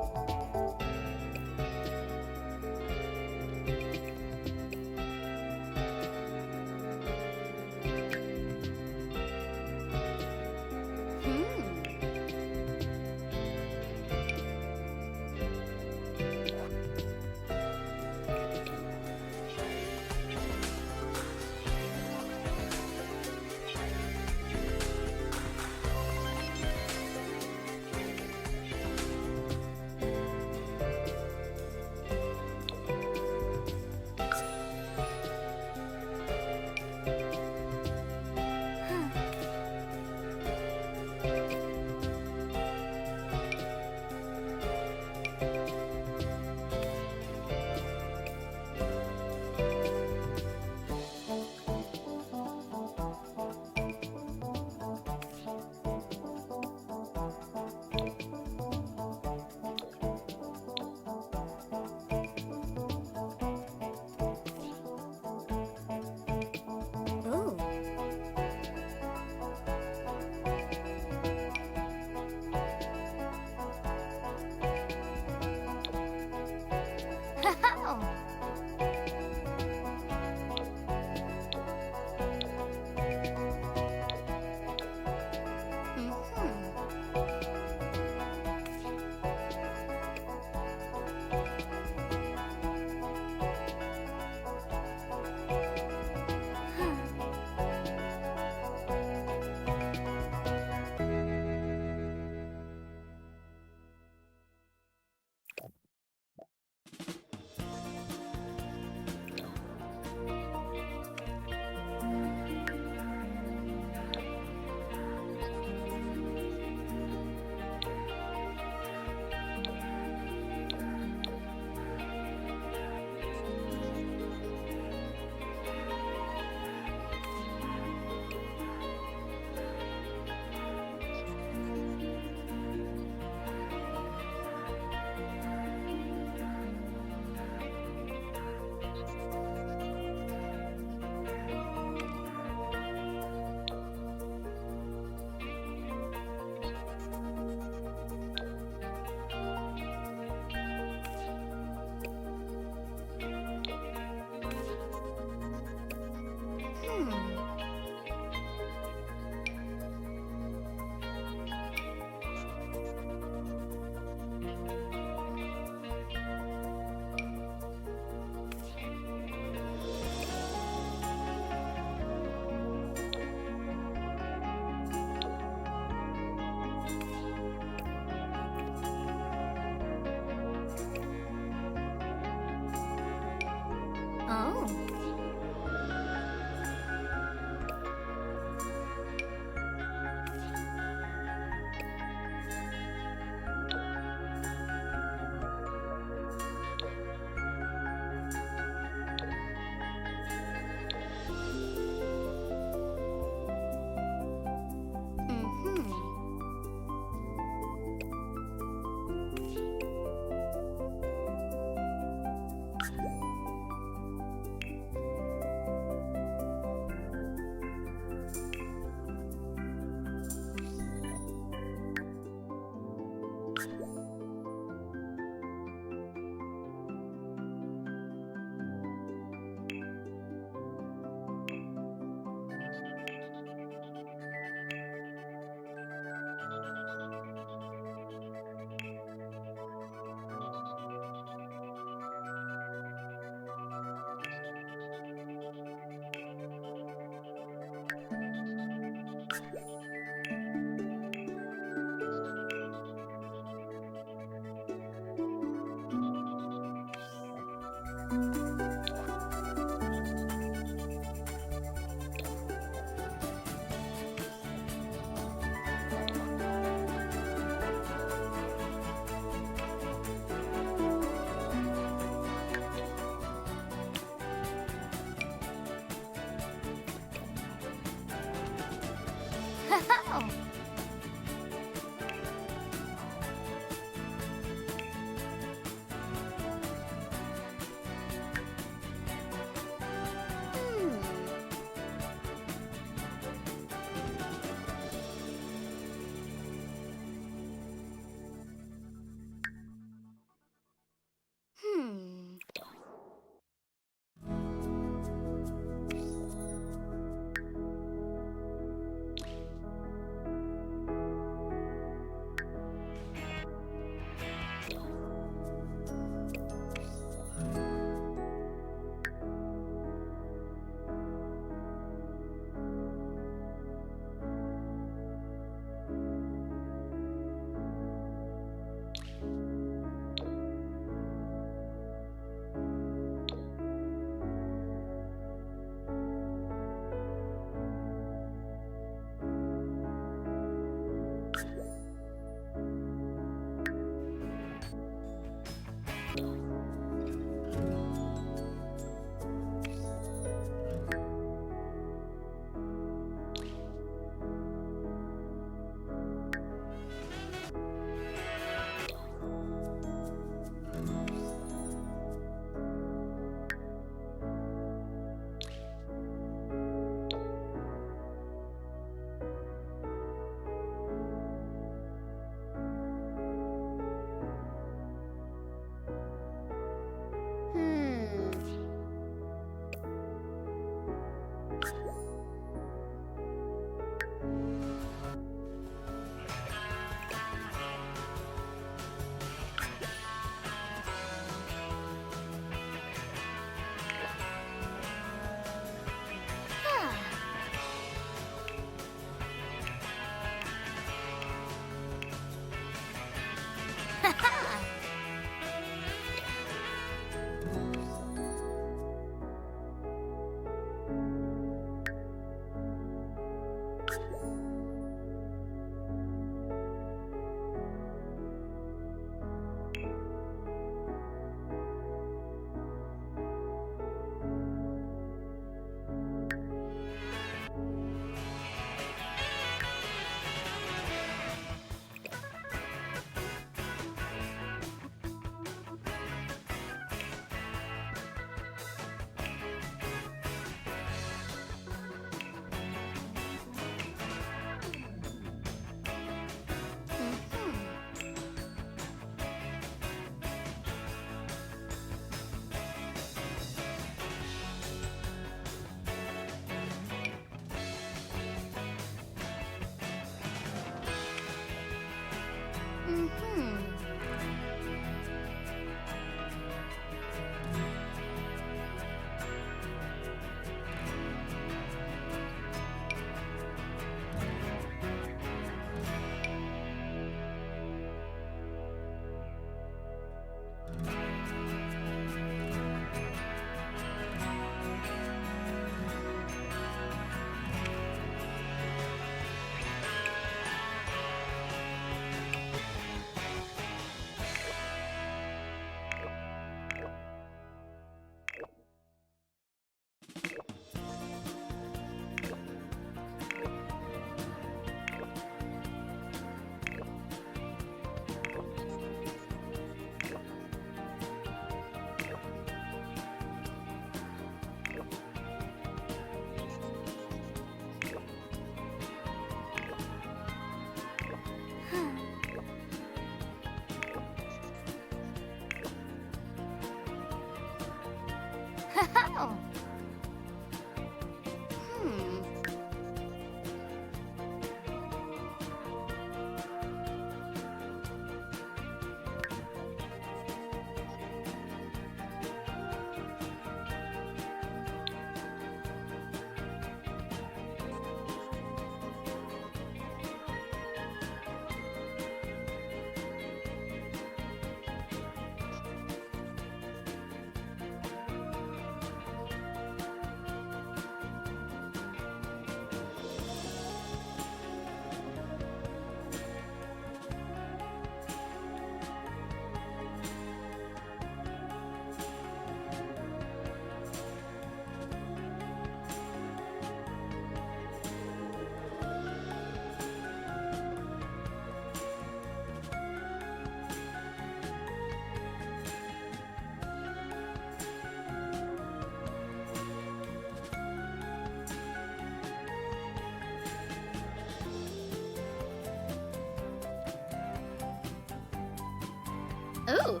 Ooh.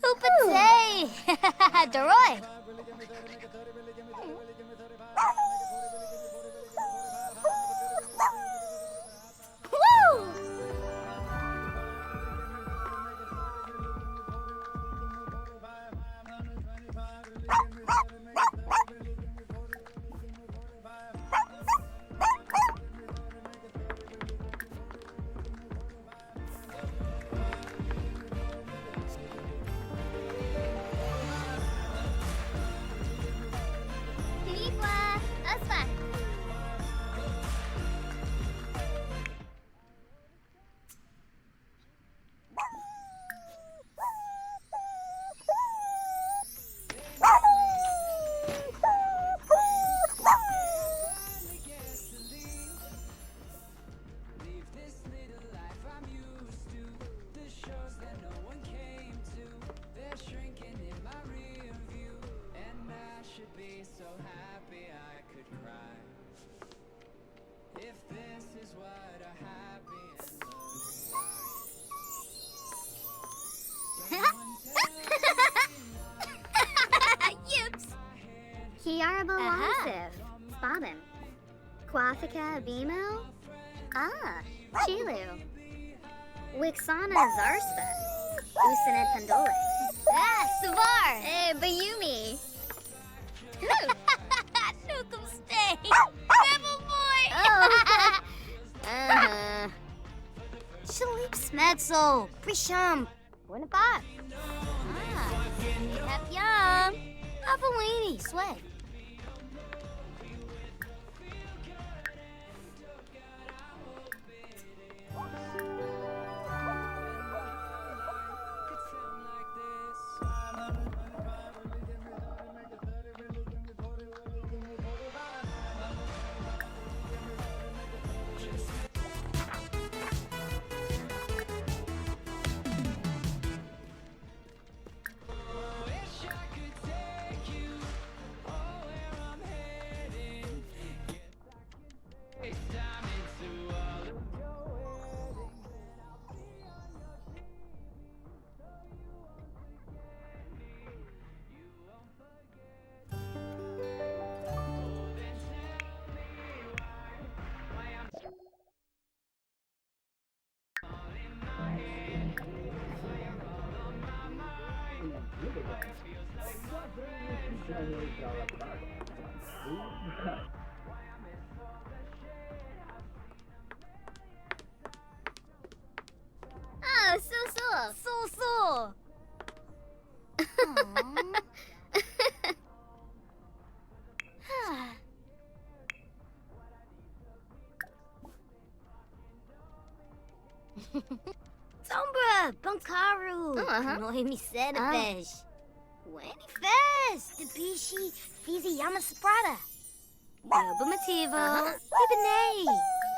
Hoopatay! Deroy! Woo! Liwa! Aspa! Yips! Kiarba Wansif. Bobbin. Quathika Bimo. Ah, Chilu. Wixana Zarspa. Usanet Pandole. Ah, Savar! Bayumi. Nukum stay! Rebel boy! Oh. Shalip Smetzel. Prisham. Buenapat. Ah, Hep Yum. Avalini, Sway. Oh, so. Sombra, Bunkaru, Noemi Sedafish. Wenny Fest, Debishi, Fizi Yamasaprada. Yoba Mativo, Ibanay,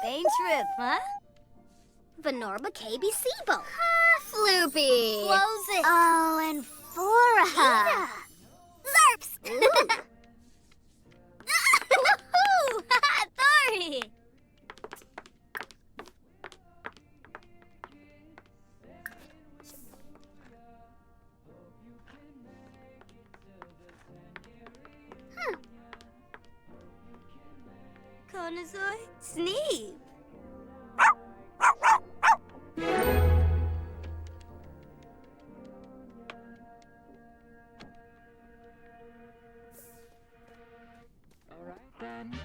Bane Trip, huh? Venorba KB Sibo. Floopy. Close it. Oh, and Fora. Zerps. Woohoo! Thori. Konazoy, Sneep. again.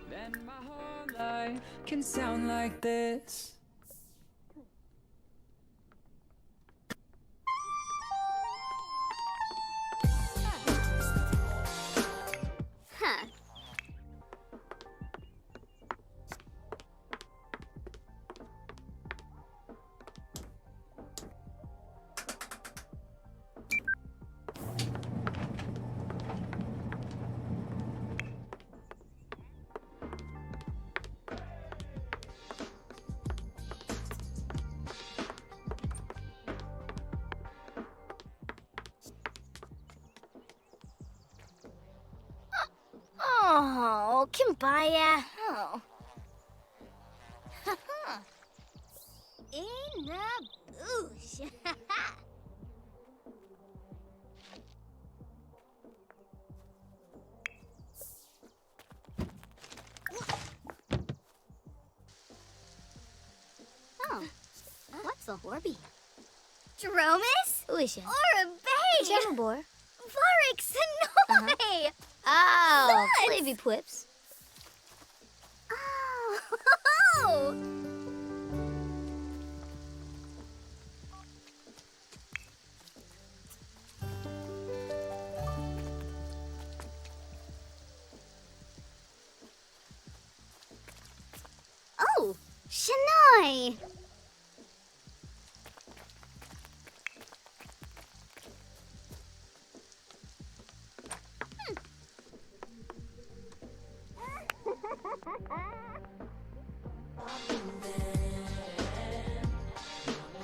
Then my whole life can sound like this. Huh. Oh, Kimbaya. Oh. In a bush. Oh, what's a Horby? Dromus? Uisha. Or a bay. Jamabor. Varix Sonoy. Oh, Flavy Plips. Oh. Oh, Shania.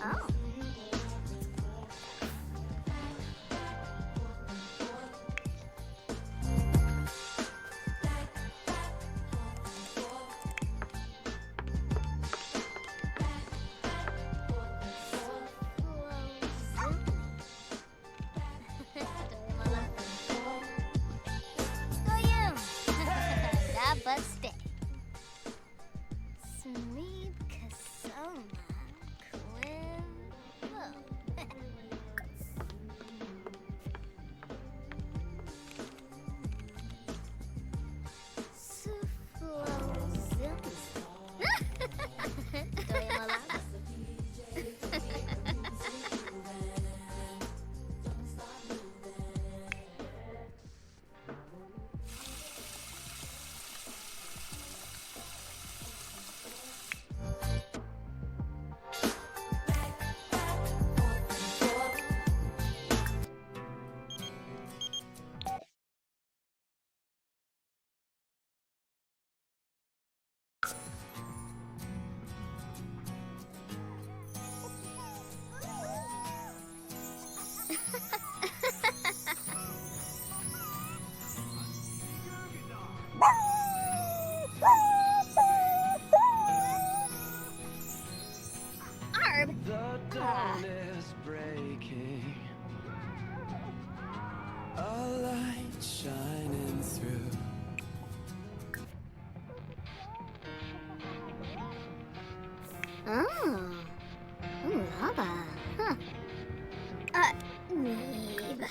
Oh. Namaste. Sneeb Kasoma Quimbo. Suflo Zims. Arb. The dawn is breaking. A light shining through. Oh. Ooh, hubba. Huh. Neeb.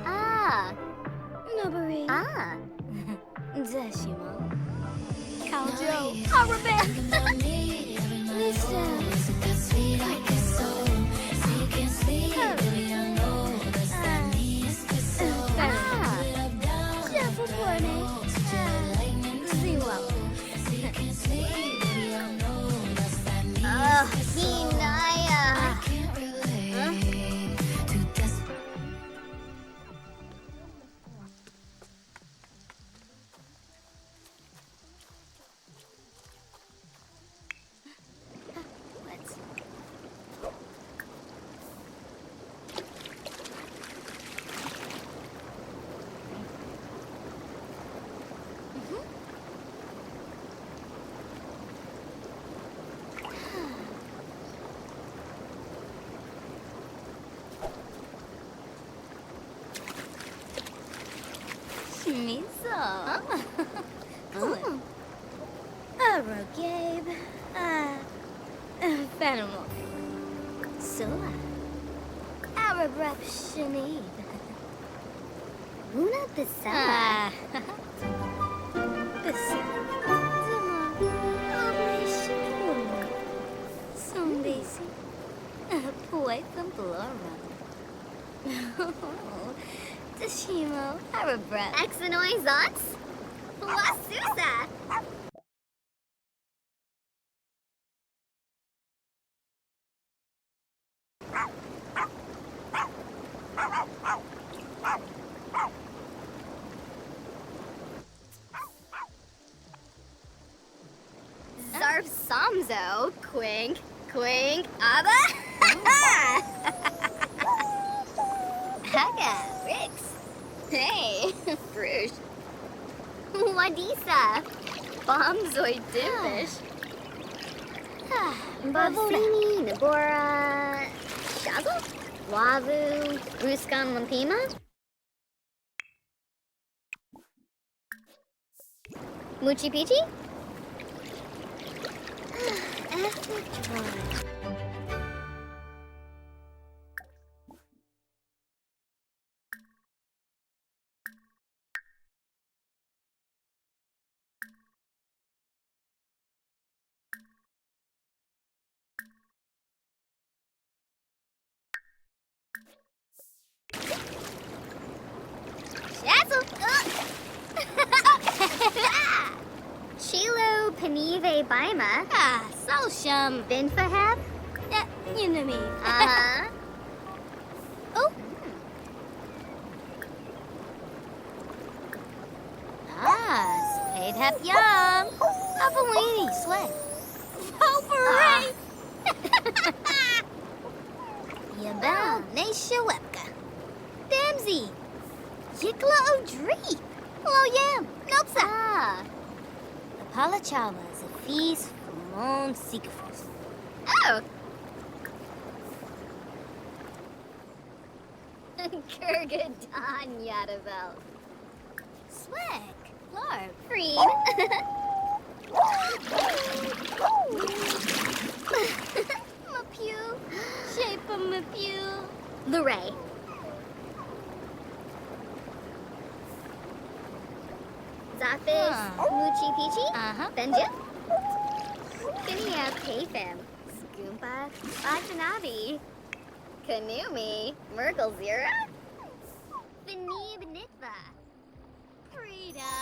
Ah. Nobody. Ah. Zeshimo. Kaljo. Arabic. Listen. Gabe. Fenimore. Sula. Arabrep Shanid. Una Bissella. Bissella. Sumbisi. Poi from Blora. Tashimo. Arabrep. Exanoi Zox. Wasusa. Zarf Samzo, Quink, Abba. Haga, Rix. Hey, Frush. Wadisa. Bombzoid Dimbish. Bavolini, Nabora. Shazo? Wavu, Ruskan Lampima. Muchi Pichi? Chilo Panive Baima. Salsham Binfahab. You know me. Oh. Spade Hep Yum. Avalini Sweat. Potpourri. Yabel Nasha Webka. Damsy. Yikla O'Dreep. Hello, Yam. Nopsa. Apalachawa is a feast from Mon Seekfus. Oh. Kurgadon Yadavel. Swick. Lark. Cream. Mapew. Shape of Mapew. Luray. Zafish, Moochie Peachy, Benja, Finia Payfam, Scoompa, Watanabe, Kanumi, Merkle Zira, Finib Nitva, Prita.